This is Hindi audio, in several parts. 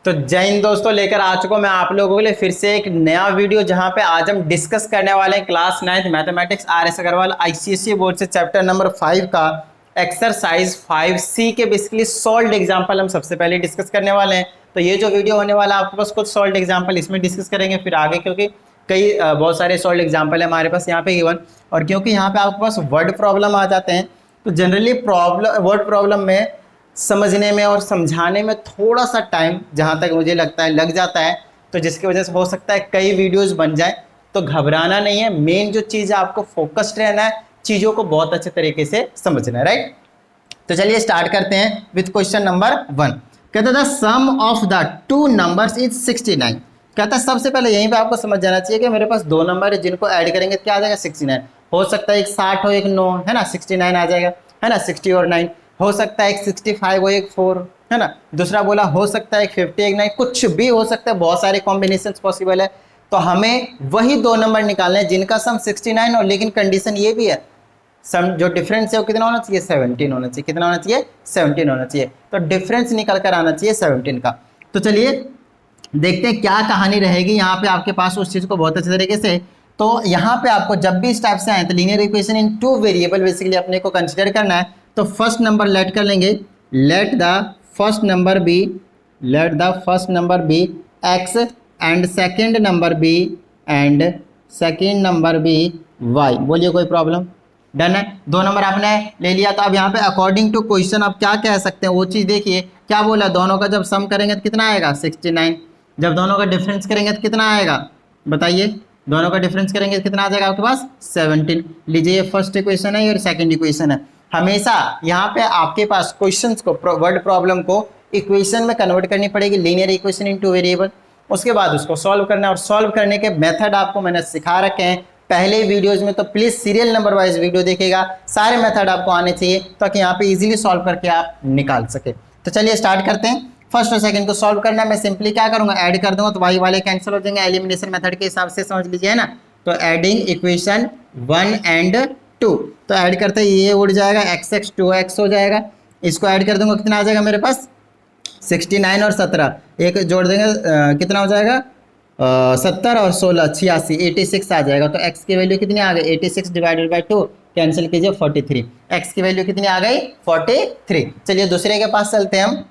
तो जय हिंद दोस्तों, लेकर आ चुका हूं मैं आप लोगों के लिए फिर से एक नया वीडियो, जहां पे आज हम डिस्कस करने वाले हैं class 9th mathematics R S. Agarwal ICSE board से चैप्टर नंबर 5 का एक्सरसाइज 5C के बेसिकली सॉल्व्ड एग्जांपल हम सबसे पहले डिस्कस करने वाले हैं। तो ये जो वीडियो होने वाला है आपके पास कुछ सॉल्व्ड एग्जांपल इसमें डिस्कस करेंगे, फिर आगे क्योंकि कई बहुत सारे सॉल्व्ड एग्जांपल है हमारे पास यहाँ पे गिवन, और क्योंकि यहाँ पे आपके पास वर्ड प्रॉब्लम आ जाते हैं तो जनरली वर्ड प्रॉब्लम में समझने में और समझाने में थोड़ा सा टाइम जहाँ तक मुझे लगता है लग जाता है, तो जिसकी वजह से हो सकता है कई वीडियोस बन जाए। तो घबराना नहीं है, मेन जो चीज़ है आपको फोकस्ड रहना है, चीज़ों को बहुत अच्छे तरीके से समझना है, राइट। तो चलिए स्टार्ट करते हैं विथ क्वेश्चन नंबर 1। कहता था sum of the two numbers is 69। कहता है सबसे पहले यहीं पे आपको समझ जाना चाहिए कि मेरे पास दो नंबर है जिनको ऐड करेंगे तो क्या आ जाएगा 69। हो सकता है एक 60 हो एक 9, है ना, 69 आ जाएगा, है ना, 60 और 9। हो सकता है एक 65 हो एक 4, है ना। दूसरा बोला हो सकता है एक 50 एक 9, कुछ भी हो सकता है, बहुत सारे कॉम्बिनेशन पॉसिबल है। तो हमें वही दो नंबर निकालने हैं जिनका सम 69 हो, लेकिन कंडीशन ये भी है सम जो डिफरेंस है वो कितना होना चाहिए, 17 होना चाहिए। कितना होना चाहिए, 17 होना चाहिए। तो डिफरेंस निकल कर आना चाहिए 17 का। तो चलिए देखते हैं क्या कहानी रहेगी यहाँ पे आपके पास उस चीज़ को बहुत अच्छे तरीके से। तो यहाँ पे आपको जब भी इस टाइप से आए तो linear equation in two variable basically अपने को कंसिडर करना है। तो फर्स्ट नंबर लेट कर लेंगे, let the first number be X and second number be Y. बोलिए कोई प्रॉब्लम? डन है। दो नंबर आपने ले लिया। तो अब यहाँ पे अकॉर्डिंग टू क्वेश्चन आप क्या कह सकते हैं वो चीज़ देखिए। क्या बोला, दोनों का जब सम करेंगे तो कितना आएगा 69। जब दोनों का डिफरेंस करेंगे तो कितना आएगा बताइए, दोनों का डिफरेंस करेंगे तो कितना आ जाएगा आपके पास 17। लीजिए ये फर्स्ट इक्वेशन है और सेकंड इक्वेशन है। हमेशा यहाँ पे आपके पास क्वेश्चंस को वर्ड प्रॉब्लम को इक्वेशन में कन्वर्ट करनी पड़ेगी, लीनियर इक्वेशन इनटू वेरिएबल। उसके बाद उसको सॉल्व करना है, और सॉल्व करने के मेथड आपको मैंने सिखा रखे हैं पहले वीडियोज में। तो please serial number wise video देखेगा, सारे मेथड आपको आने चाहिए ताकि यहाँ पे इजीली सॉल्व करके आप निकाल सके। तो चलिए स्टार्ट करते हैं। फर्स्ट और सेकंड को सॉल्व करना है। मैं सिंपली क्या करूंगा, ऐड कर दूंगा तो वाई वाले कैंसिल हो जाएंगे, एलिमिनेशन मेथड के हिसाब से समझ लीजिए, है ना। तो एडिंग इक्वेशन 1 एंड 2, तो ऐड करते ही ये उड़ जाएगा, x 2x हो जाएगा। इसको ऐड कर दूंगा कितना आ जाएगा मेरे पास 69 और 17, एक जोड़ देंगे कितना हो जाएगा 70 और 16 86, 86 आ जाएगा। तो x की वैल्यू कितनी आ गई 86 डिवाइडेड बाई 2, कैंसिल कीजिए 43। x की वैल्यू कितनी आ गई 43। चलिए दूसरे के पास चलते हैं, हम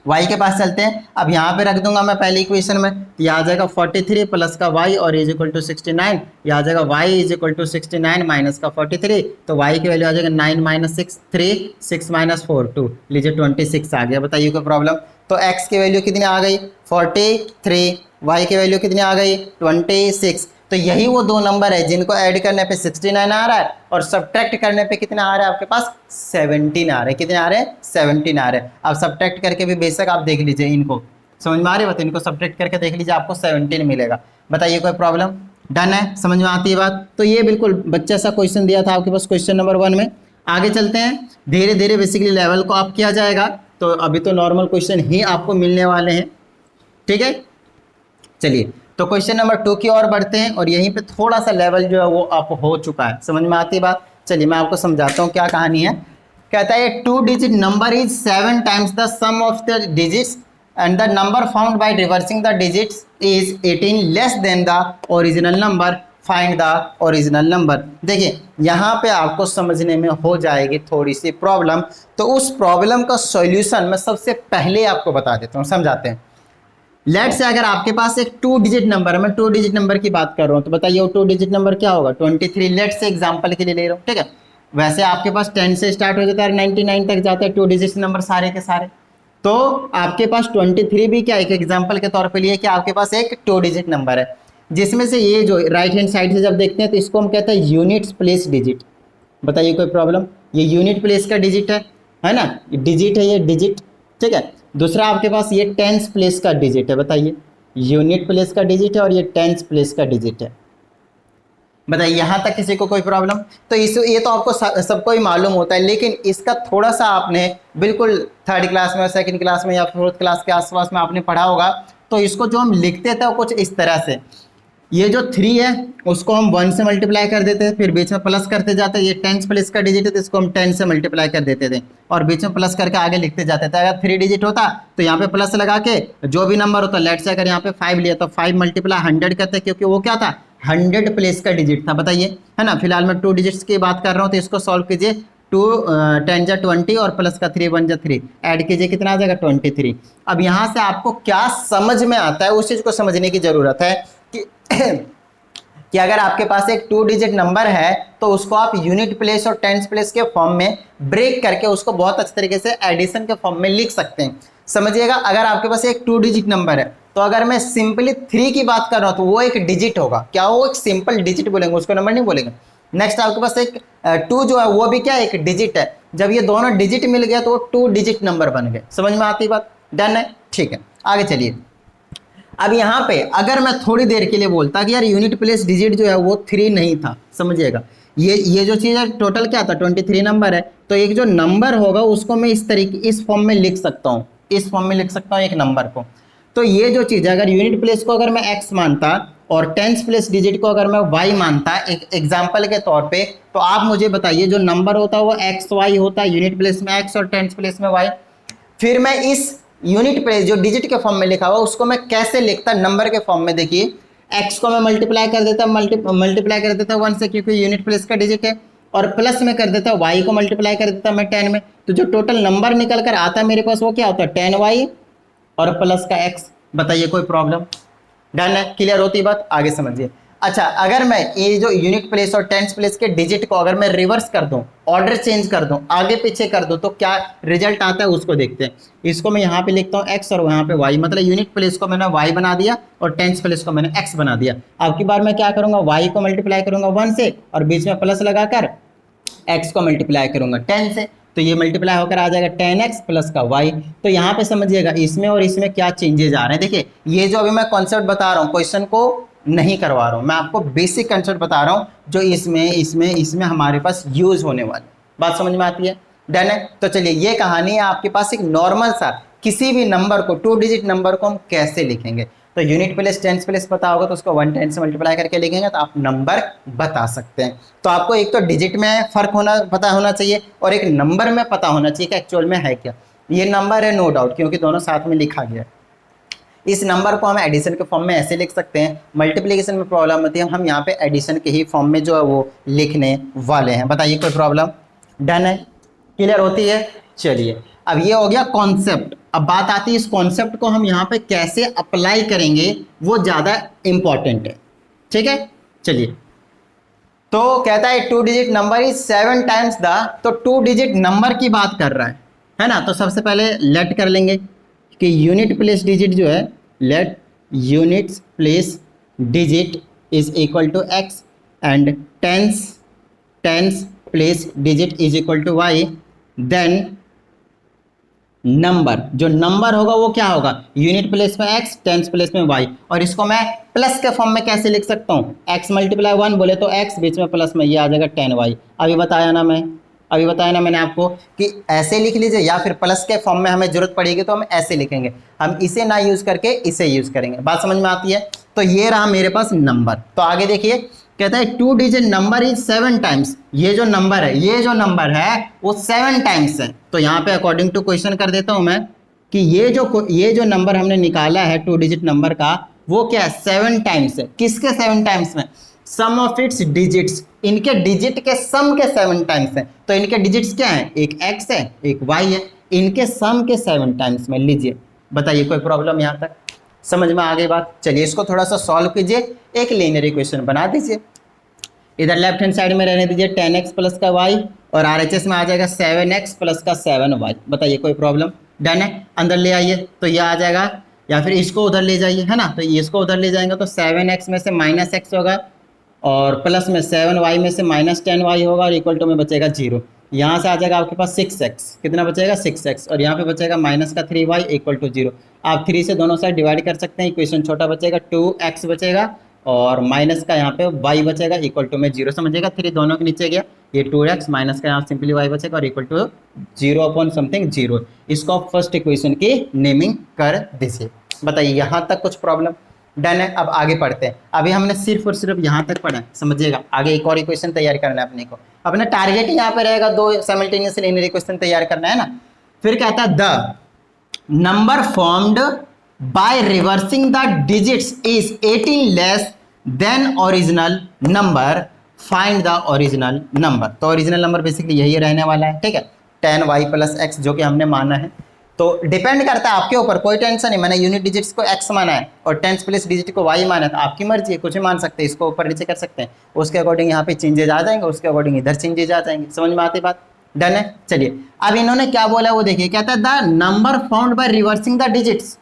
y के पास चलते हैं। अब यहाँ पे रख दूंगा मैं पहली इक्वेशन में, यह आ जाएगा 43 प्लस का y और इज इक्वल टू 69। यह आ जाएगा y is equal to 69 minus का 43। तो y की वैल्यू आ जाएगा 9 माइनस 6 3, 6 माइनस 4 2, लीजिए 26 आ गया। बताइए कोई प्रॉब्लम? तो x की वैल्यू कितनी आ गई 43, y की वैल्यू कितनी आ गई 26। तो यही वो दो नंबर है जिनको ऐड करने पे 69 आ रहा है और सब्ट्रैक्ट करने पे कितना आ रहा है आपके पास 17 आ रहे हैं। कितने आ रहे हैं 17 आ रहे हैं। अब सब्ट्रैक्ट करके भी बेशक आप देख लीजिए, इनको समझ में आ रही है, इनको सब्ट्रैक्ट करके देख लीजिए, आपको 17 मिलेगा। बताइए कोई प्रॉब्लम? डन है, समझ में आती है बात। तो ये बिल्कुल बच्चा सा क्वेश्चन दिया था आपके पास क्वेश्चन नंबर 1 में। आगे चलते हैं, धीरे धीरे बेसिकली लेवल को अप किया जाएगा। तो अभी तो नॉर्मल क्वेश्चन ही आपको मिलने वाले हैं, ठीक है। चलिए तो क्वेश्चन नंबर 2 की ओर बढ़ते हैं, और यहीं पे थोड़ा सा लेवल जो है वो अप हो चुका है। समझ में आती है बात? चलिए मैं आपको समझाता हूँ क्या कहानी है। कहता है 2 digit number is 7 times the sum of the digits and the number found by reversing the digits is 18 less than the original number, find the original number. देखिए यहाँ पे आपको समझने में हो जाएगी थोड़ी सी प्रॉब्लम। तो उस प्रॉब्लम का सॉल्यूशन मैं सबसे पहले आपको बता देता हूँ, समझाते हैं। लेट से अगर आपके पास एक 2 डिजिट नंबर है, मैं 2 डिजिट नंबर की बात कर रहा हूँ, तो बताइए वो 2 डिजिट नंबर क्या होगा 23। लेट से एग्जांपल के लिए ले रहा हूँ, ठीक है। वैसे आपके पास 10 से स्टार्ट हो जाता है 99 तक जाता है 2 डिजिट नंबर सारे के सारे। तो आपके पास 23 भी क्या एक एग्जाम्पल के तौर पर लिए कि आपके पास एक 2 डिजिट नंबर है, जिसमें से ये जो राइट हैंड साइड से जब देखते हैं तो इसको हम कहते हैं यूनिट्स प्लेस डिजिट। बताइए कोई प्रॉब्लम? ये यूनिट प्लेस का डिजिट है ना, डिजिट है ये डिजिट, ठीक है। दूसरा आपके पास ये टेंस प्लेस का डिजिट है। बताइए यूनिट प्लेस का डिजिट है और ये टेंस प्लेस का डिजिट है। बताइए यहाँ तक किसी को कोई प्रॉब्लम? तो ये तो आपको सबको ही मालूम होता है, लेकिन इसका थोड़ा सा आपने बिल्कुल 3rd क्लास में, 2nd क्लास में या 4th क्लास के आसपास में आपने पढ़ा होगा। तो इसको जो हम लिखते थे वो कुछ इस तरह से, ये जो 3 है उसको हम 1 से मल्टीप्लाई कर देते हैं, फिर बीच में प्लस करते जाते हैं। ये 10 प्लेस का डिजिट है तो इसको हम 10 से मल्टीप्लाई कर देते थे और बीच में प्लस करके आगे लिखते जाते थे। अगर 3 डिजिट होता तो यहाँ पे प्लस लगा के जो भी नंबर होता, लेट से अगर यहाँ पे 5 लिया तो 5 मल्टीप्लाई 100 करते हैं, क्योंकि वो क्या था 100 प्लेस का डिजिट था। बताइए, है ना। फिलहाल मैं 2 डिजिट्स की बात कर रहा हूँ, तो इसको सॉल्व कीजिए। 2 10 जा 20 और प्लस का 3 1 जा 3, ऐड कीजिए, कितना आ जाएगा 23। अब यहाँ से आपको क्या समझ में आता है उस चीज़ को समझने की ज़रूरत है कि कि अगर आपके पास एक 2 डिजिट नंबर है तो उसको आप यूनिट प्लेस और टेंस प्लेस के फॉर्म में ब्रेक करके उसको बहुत अच्छे तरीके से एडिशन के फॉर्म में लिख सकते हैं। समझिएगा, अगर आपके पास एक 2 डिजिट नंबर है तो अगर मैं सिंपली 3 की बात कर रहा हूँ तो वो एक डिजिट होगा। क्या वो एक सिंपल डिजिट बोलेंगे, उसको नंबर नहीं बोलेंगे। नेक्स्ट आपके पास एक 2 जो है वो भी क्या एक डिजिट है। जब ये दोनों डिजिट मिल गया तो वो 2 डिजिट नंबर बन गए। समझ में आती बात? डन है, ठीक है। आगे चलिए। अब यहाँ पे अगर मैं थोड़ी देर के लिए बोलता कि यार यूनिट प्लेस डिजिट जो है वो 3 नहीं था, समझिएगा, ये जो चीज़ है टोटल क्या था 23 नंबर है, तो एक जो नंबर होगा उसको मैं इस तरीके इस फॉर्म में लिख सकता हूँ, इस फॉर्म में लिख सकता हूँ एक नंबर को। तो ये जो चीज़ है, अगर यूनिट प्लेस को अगर मैं x मानता और टेंस प्लेस डिजिट को अगर मैं y मानता एक एग्जाम्पल के तौर पे, तो आप मुझे बताइए जो नंबर होता है वो एक्स वाई होता है, यूनिट प्लेस में x और टेंस प्लेस में y। फिर मैं इस यूनिट प्लेस जो डिजिट के फॉर्म में लिखा हुआ उसको मैं कैसे लिखता नंबर के फॉर्म में। देखिए, x को मैं मल्टीप्लाई कर देता मल्टीप्लाई कर देता 1 से, क्योंकि यूनिट प्लेस का डिजिट है, और प्लस में कर देता y को मल्टीप्लाई कर देता मैं 10 में, तो जो टोटल नंबर निकल कर आता मेरे पास वो क्या होता है 10y और प्लस का x। बताइए कोई प्रॉब्लम? डन है, क्लियर होती बात? आगे समझिए। अच्छा, अगर मैं ये जो यूनिट प्लेस और टेंस प्लेस के डिजिट को अगर मैं रिवर्स कर दूं, ऑर्डर चेंज कर दूं, आगे पीछे कर दूं, तो क्या रिजल्ट आता है उसको देखते हैं। इसको मैं यहाँ पे लिखता हूँ x और यहाँ पे y, मतलब यूनिट प्लेस को मैंने y बना दिया और टेंस प्लेस को मैंने x बना दिया। अब की बार मैं क्या करूँगा, y को मल्टीप्लाई करूँगा 1 से और बीच में प्लस लगाकर x को मल्टीप्लाई करूँगा 10 से, तो ये मल्टीप्लाई होकर आ जाएगा 10x प्लस का y। तो यहाँ पे समझिएगा इसमें और इसमें क्या चेंजेज आ रहे हैं। देखिए, ये जो अभी मैं कॉन्सेप्ट बता रहा हूँ, क्वेश्चन को नहीं करवा रहा हूँ, मैं आपको बेसिक कंसेप्ट बता रहा हूँ जो इसमें हमारे पास यूज होने वाले। बात समझ में आती है? डन है। तो चलिए, ये कहानी है आपके पास एक नॉर्मल सा किसी भी नंबर को 2 डिजिट नंबर को हम कैसे लिखेंगे। तो यूनिट प्लेस टेंस प्लेस पता होगा तो उसको 110 से मल्टीप्लाई करके लिखेंगे तो आप नंबर बता सकते हैं। तो आपको एक तो डिजिट में फर्क पता होना चाहिए और एक नंबर में पता होना चाहिए कि एक्चुअल में है क्या। ये नंबर है नो डाउट, क्योंकि दोनों साथ में लिखा गया है। इस नंबर को हम एडिशन के फॉर्म में ऐसे लिख सकते हैं, मल्टीप्लिकेशन में प्रॉब्लम होती है, हम यहाँ पे एडिशन के ही फॉर्म में जो है वो लिखने वाले हैं। बताइए कोई प्रॉब्लम? डन है, क्लियर होती है? चलिए, अब ये हो गया कॉन्सेप्ट। अब बात आती है इस कॉन्सेप्ट को हम यहाँ पे कैसे अप्लाई करेंगे, वो ज़्यादा इंपॉर्टेंट है। ठीक है, चलिए। तो कहता है 2 digit number is 7 times the, तो 2 डिजिट नंबर की बात कर रहा है ना। तो सबसे पहले लेट कर लेंगे कि यूनिट प्लेस डिजिट जो है, let unit place digit is equal to x and tens place digit is equal to y। Then number, जो नंबर होगा वो क्या होगा, यूनिट प्लेस में x, टेंस प्लेस में y। और इसको मैं प्लस के फॉर्म में कैसे लिख सकता हूँ, x मल्टीप्लाई 1 बोले तो x, बीच में प्लस में ये आ जाएगा 10y। अभी बताया ना मैंने आपको कि ऐसे लिख लीजिए, या फिर प्लस के फॉर्म में हमें जरूरत पड़ेगी तो हम ऐसे लिखेंगे, हम इसे ना यूज करके इसे यूज करेंगे। बात समझ में आती है? तो ये रहा मेरे पास नंबर। तो आगे देखिए, कहता है 2 डिजिट नंबर इज 7 टाइम्स। ये जो नंबर है वो 7 टाइम्स है। तो यहाँ पे अकॉर्डिंग टू क्वेश्चन कर देता हूँ मैं कि ये जो नंबर हमने निकाला है 2 डिजिट नंबर का, वो क्या है 7 टाइम्स है। किसके 7 टाइम्स में? सम ऑफ इट्स डिजिट्स, इनके डिजिट के सम के 7 टाइम्स हैं। तो इनके डिजिट्स क्या हैं, एक x है एक y है, इनके सम के 7 टाइम्स में लीजिए। बताइए कोई प्रॉब्लम यहाँ तक? समझ में आ गई बात? चलिए, इसको थोड़ा सा सॉल्व कीजिए, एक लीनियर इक्वेशन बना दीजिए। इधर लेफ्ट हैंड साइड में रहने दीजिए 10x प्लस का y, और RHS में आ जाएगा 7x प्लस का 7y। बताइए कोई प्रॉब्लम? डन है। अंदर ले आइए तो ये आ जाएगा, या फिर इसको उधर ले जाइए, है ना। तो इसको उधर ले जाएंगे तो 7x में से माइनस x होगा और प्लस में 7y में से माइनस 10y होगा और इक्वल टू में बचेगा 0। यहाँ से आ जाएगा आपके पास 6x, कितना बचेगा 6x, और यहाँ पे बचेगा माइनस का 3y इक्वल टू 0। आप 3 से दोनों साइड डिवाइड कर सकते हैं, इक्वेशन छोटा बचेगा 2x बचेगा और माइनस का यहाँ पे y बचेगा इक्वल टू में 0। समझिएगा, 3 दोनों के नीचे गया, ये 2x माइनस का यहाँ सिंपली y बचेगा और इक्वल टू 0 अपॉन समथिंग 0। इसको आप फर्स्ट इक्वेशन की नेमिंग कर दीजिए। बताइए यहाँ तक कुछ प्रॉब्लम? डन है। अब आगे पढ़ते हैं। अभी हमने सिर्फ और सिर्फ यहाँ तक पढ़ा है, समझिएगा। आगे एक और इक्वेशन तैयार करना है अपने को। अपना टारगेट यहाँ पे रहेगा 2 साइमल्टेनियस लीनियर इक्वेशन तैयार करना है ना। फिर कहता है the number formed by reversing the digits is 18 less then original number, find the original number. तो ओरिजिनल नंबर बेसिकली यही रहने वाला है, ठीक है, 10y प्लस एक्स जो कि हमने माना है। तो डिपेंड करता है आपके ऊपर, कोई टेंशन नहीं। मैंने यूनिट डिजिट्स को x माना है और 10 प्लस डिजिट को y माना है, तो आपकी मर्जी है, कुछ भी मान सकते हैं, इसको ऊपर नीचे कर सकते हैं। उसके अकॉर्डिंग यहाँ पे चेंजेज आ जाएंगे, उसके अकॉर्डिंग इधर चेंजेज आ जाएंगे। समझ में आती बात? डन है। चलिए अब इन्होंने क्या बोला वो देखिए, कहता है the number found by reversing the digits.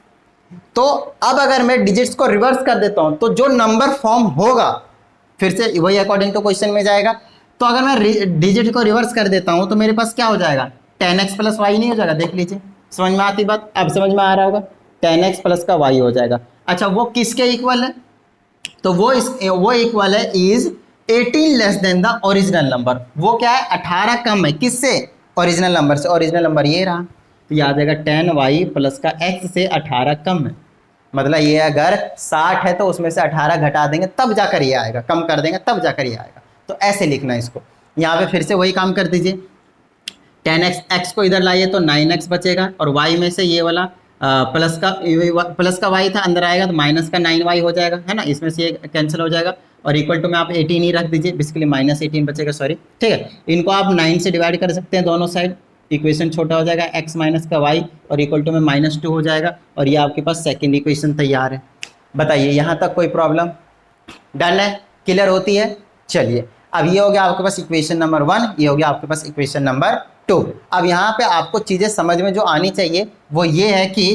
तो अब अगर मैं डिजिट्स को रिवर्स कर देता हूं तो जो नंबर फॉर्म होगा फिर से वही अकॉर्डिंग टू क्वेश्चन में जाएगा। तो अगर मैं डिजिट को रिवर्स कर देता हूं तो मेरे पास क्या हो जाएगा, 10x प्लस वाई नहीं हो जाएगा? देख लीजिए, समझ में आती बात? अब समझ में आ रहा होगा, 10x प्लस का y हो जाएगा। अच्छा वो किसके इक्वल है? तो वो इक्वल है is 18 less than the original number. वो क्या है, 18 कम है किससे? ओरिजिनल नंबर से। ओरिजिनल नंबर ये रहा, तो याद आएगा 10y प्लस का x से 18 कम है। मतलब ये अगर 60 है तो उसमें से 18 घटा देंगे तब जाकर ये आएगा, कम कर देंगे तब जाकर ये आएगा। तो ऐसे लिखना है इसको। यहाँ पे फिर से वही काम कर दीजिए, 10x, x को इधर लाइए तो 9x बचेगा, और y में से ये वाला प्लस का y था, अंदर आएगा तो माइनस का 9y हो जाएगा, है ना। इसमें से ये कैंसिल हो जाएगा और इक्वल टू में आप 18 ही रख दीजिए, बेसिकली -18 बचेगा, सॉरी, ठीक है। इनको आप 9 से डिवाइड कर सकते हैं दोनों साइड, इक्वेशन छोटा हो जाएगा, x माइनस का y और इक्वल टू में -2 हो जाएगा, और ये आपके पास सेकेंड इक्वेशन तैयार है। बताइए यहाँ तक कोई प्रॉब्लम? डन है, क्लियर होती है? चलिए अब ये हो गया आपके पास इक्वेशन नंबर 1, ये हो गया आपके पास इक्वेशन नंबर 2। अब यहाँ पे आपको चीज़ें समझ में जो आनी चाहिए वो ये है कि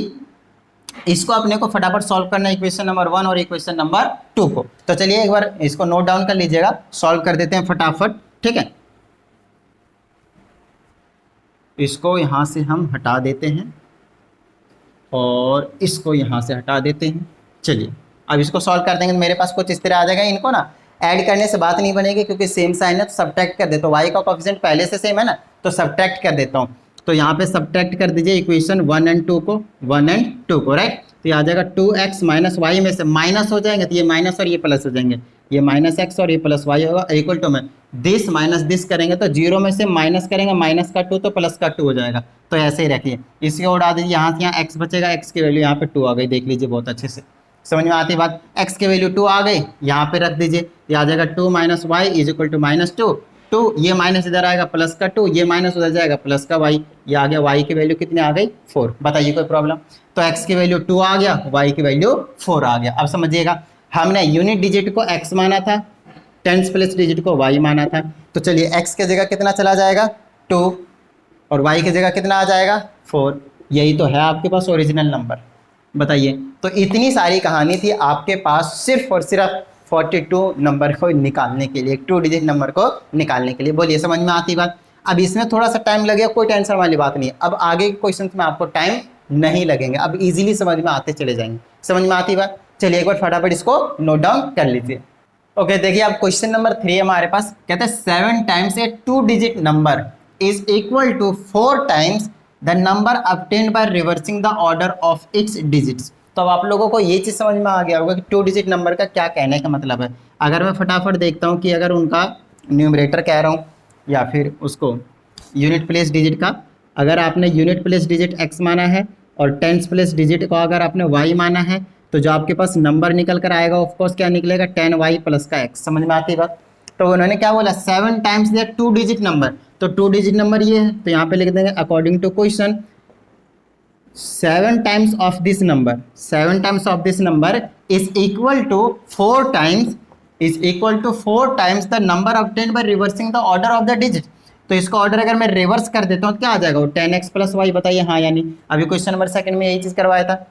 इसको अपने को फटाफट सॉल्व करना है, इक्वेशन नंबर 1 और इक्वेशन नंबर 2 को। तो चलिए एक बार इसको नोट डाउन कर लीजिएगा, सॉल्व कर देते हैं फटाफट, ठीक है। इसको यहाँ से हम हटा देते हैं और इसको यहाँ से हटा देते हैं। चलिए अब इसको सॉल्व कर देंगे तो मेरे पास कुछ इस तरह आ जाएगा। इनको ना ऐड करने से बात नहीं बनेगी क्योंकि सेम साइन है, तो सब्ट्रैक्ट कर देता हूँ। y का कोफिशिएंट पहले से सेम है ना, तो सब्ट्रैक्ट कर देता हूँ। तो यहाँ पे सब्ट्रैक्ट कर दीजिए इक्वेशन 1 एंड 2 को, 1 एंड 2 को, राइट। तो ये आ जाएगा 2x माइनस वाई में से माइनस हो जाएंगे तो ये माइनस और ये प्लस हो जाएंगे, ये -x और ये प्लस y होगा, इक्वल टू में दिस माइनस दिस करेंगे तो 0 में से माइनस करेंगे, माइनस का 2 तो प्लस का 2 हो जाएगा। तो ऐसे ही रखिए, इसको उड़ा दीजिए, यहाँ से यहाँ x बचेगा, x की वैल्यू यहाँ पे 2 आ गई, देख लीजिए बहुत अच्छे से, समझ में आती बात। x की वैल्यू 2 आ गई, यहाँ पे रख दीजिए, ये आ जाएगा 2 minus Y is equal to -2, 2 ये माइनस इधर आएगा प्लस का 2, ये माइनस उधर जाएगा प्लस का y, ये आ गया y की वैल्यू कितनी आ गई 4। बताइए कोई प्रॉब्लम? तो x की वैल्यू 2 आ गया, y की वैल्यू 4 आ गया। अब समझिएगा, हमने यूनिट डिजिट को x माना था, टेंस प्लेस डिजिट को y माना था। तो चलिए x के जगह कितना चला जाएगा 2 और y की जगह कितना आ जाएगा 4। यही तो है आपके पास ओरिजिनल नंबर। बताइए, तो इतनी सारी कहानी थी आपके पास सिर्फ और सिर्फ 42 नंबर को निकालने के लिए, 2 डिजिट नंबर को निकालने के लिए। बोलिए समझ में आती बात? अब इसमें थोड़ा सा टाइम लगेगा, कोई टेंशन वाली बात नहीं है। अब आगे के क्वेश्चन में आपको टाइम नहीं लगेंगे, अब इजीली समझ में आते चले जाएंगे। समझ में आती बात? चलिए एक बार फटाफट इसको नोट डाउन कर लीजिए। ओके, देखिए अब क्वेश्चन नंबर 3 हमारे पास, कहते हैं 7 times a 2 digit number is equal to 4 times the number obtained by reversing the order of its digits। तो अब आप लोगों को ये चीज़ समझ में आ गया होगा कि 2 डिजिट नंबर का क्या कहने का मतलब है। अगर मैं फटाफट देखता हूँ कि अगर उनका न्यूमरेटर कह रहा हूँ या फिर उसको यूनिट प्लेस डिजिट का, अगर आपने यूनिट प्लेस डिजिट x माना है और टेंस प्लेस डिजिट को अगर आपने y माना है, तो जो आपके पास नंबर निकल कर आएगा ऑफकोर्स क्या निकलेगा 10y प्लस का x। समझ में आती बात? तो उन्होंने क्या बोला 7 टाइम्स दिया 2 डिजिट नंबर, तो 2 डिजिट नंबर ये है, तो यहाँ पे लिख देंगे according to question 7 times of this number, 7 times of this number is equal to 4 times the number obtained by reversing the order of the digit। तो इसका ऑर्डर अगर मैं रिवर्स कर देता हूँ तो क्या आ जाएगा, 10x प्लस वाई। बताइए हाँ या नहीं? अभी क्वेश्चन नंबर 2 में यही चीज़ करवाया था,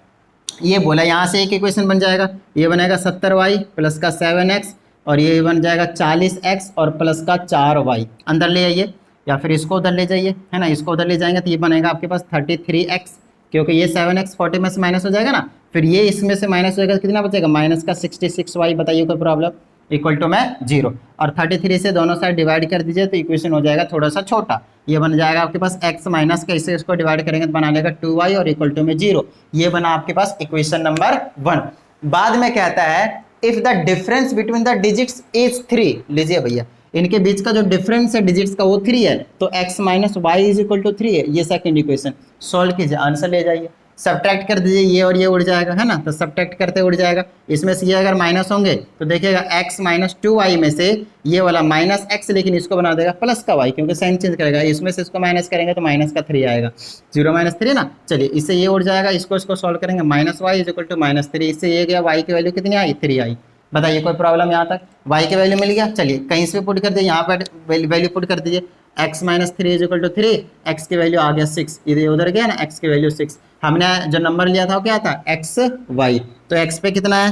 ये बोला यहाँ से एक इक्वेशन बन जाएगा, ये बनेगा 70y प्लस का 7x और ये बन जाएगा 40x और प्लस का 4y। अंदर ले आइए या फिर इसको उधर ले जाइए, है ना, इसको उधर ले जाएंगे तो ये बनेगा आपके पास 33x, क्योंकि ये 7x 40 में से माइनस हो जाएगा ना, फिर ये इसमें से माइनस हो जाएगा, कितना बचेगा माइनस का 66y। बताइए कोई प्रॉब्लम? इक्वल टू में 0 और 33 से दोनों साइड डिवाइड कर दीजिए तो इक्वेशन हो जाएगा थोड़ा सा छोटा, ये बन जाएगा आपके पास x माइनस का, इससे इसको डिवाइड करेंगे तो बना लेगा 2y और इक्वल टू में 0। ये बना आपके पास इक्वेशन नंबर 1। बाद में कहता है if the difference between the digits is 3, लीजिए भैया इनके बीच का जो डिफरेंस है डिजिट्स का वो 3 है, तो x minus Y is equal to 3 है। ये सेकंड इक्वेशन सॉल्व कीजिए, आंसर ले जाइए, सब्ट्रैक्ट कर दीजिए, ये और ये उड़ जाएगा है ना, तो सब्ट्रैक्ट करते उड़ जाएगा। इसमें से ये अगर माइनस होंगे तो देखिएगा x माइनस 2y में से ये वाला माइनस x, लेकिन इसको बना देगा प्लस का y, क्योंकि साइन चेंज करेगा। इसमें से इसको माइनस करेंगे तो माइनस का 3 आएगा, 0 माइनस 3 ना। चलिए इससे ये उड़ जाएगा, इसको सॉल्व करेंगे, minus Y is equal to minus 3, इससे ये गया, y की वैल्यू कितनी आई 3 आई। बताइए कोई प्रॉब्लम यहाँ तक, y की वैल्यू मिल गया। चलिए कहीं से पुट कर दीजिए, यहाँ पर वैल्यू पुट कर दीजिए, x minus 3 is equal to 3, X की वैल्यू आ गया 6, इधर उधर गया ना, x की वैल्यू 6। हमने जो नंबर लिया था वो क्या था एक्स वाई, तो x पे कितना है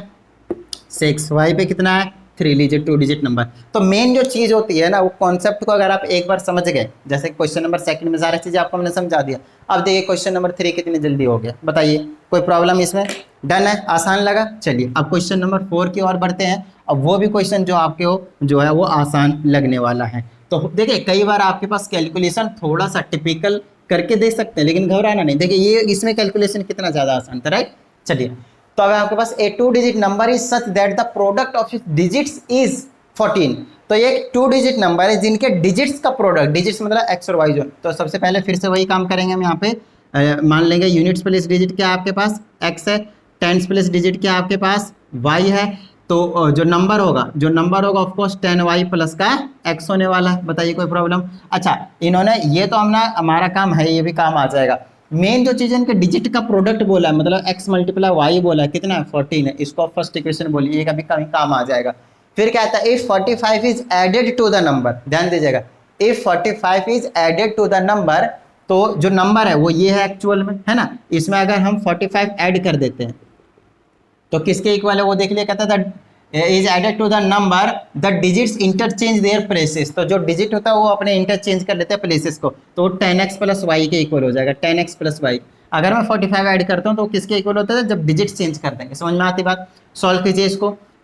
6, y पे कितना है 3, लीजिए 2 डिजिट नंबर। तो मेन जो चीज़ होती है ना वो कॉन्सेप्ट को अगर आप एक बार समझ गए, जैसे क्वेश्चन नंबर सेकंड में सारी चीज़ें आपको हमने समझा दिया, अब देखिए क्वेश्चन नंबर 3 कितनी जल्दी हो गया, बताइए कोई प्रॉब्लम इसमें, डन है, आसान लगा। चलिए अब क्वेश्चन नंबर 4 की ओर बढ़ते हैं। अब वो भी क्वेश्चन जो आपके हो जो है वो आसान लगने वाला है। तो देखिए कई बार आपके पास कैलकुलेशन थोड़ा सा टिपिकल करके दे सकते हैं, लेकिन घबराना नहीं, देखिए ये इसमें कैलकुलेशन कितना ज़्यादा आसान था, राइट। चलिए तो अगर आपके पास ए 2 digit number is such that the product of digits is 14, तो ये एक 2 डिजिट नंबर है जिनके डिजिट्स का प्रोडक्ट, डिजिट्स मतलब एक्स और वाई जो, तो सबसे पहले फिर से वही काम करेंगे हम यहाँ पे, मान लेंगे यूनिट्स प्लेस डिजिट क्या आपके पास एक्स है, टेंस प्लेस डिजिट क्या आपके पास वाई है, तो जो नंबर होगा ऑफ कोर्स 10y प्लस का x होने वाला है। बताइए कोई प्रॉब्लम। अच्छा इन्होंने ये तो हमारा काम है, ये भी काम आ जाएगा। मेन जो चीज़ इनके डिजिट का प्रोडक्ट बोला है, मतलब x मल्टीप्लाई y बोला है, कितना है 14 है, इसको फर्स्ट इक्वेशन बोलिए, ये कभी कभी काम आ जाएगा। फिर क्या आता है if 45 is added to the number, ध्यान दीजिएगा, if 45 is added to the number, तो जो नंबर है वो ये है एक्चुअल में, है ना, इसमें अगर हम 45 ऐड कर देते हैं तो किसके इक्वल है वो देख लिया, कहता था is added to the number the digits interchange their places, तो जो डिजिट होता है वो अपने इंटरचेंज कर लेते हैं प्लेसेस को, तो 10x प्लस वाई के इक्वल हो जाएगा, 10x प्लस वाई। अगर मैं 45 ऐड करता हूँ तो किसके इक्वल होता है, जब डिजिट चेंज कर देंगे। समझ में आती बात। सॉल्व कीजिए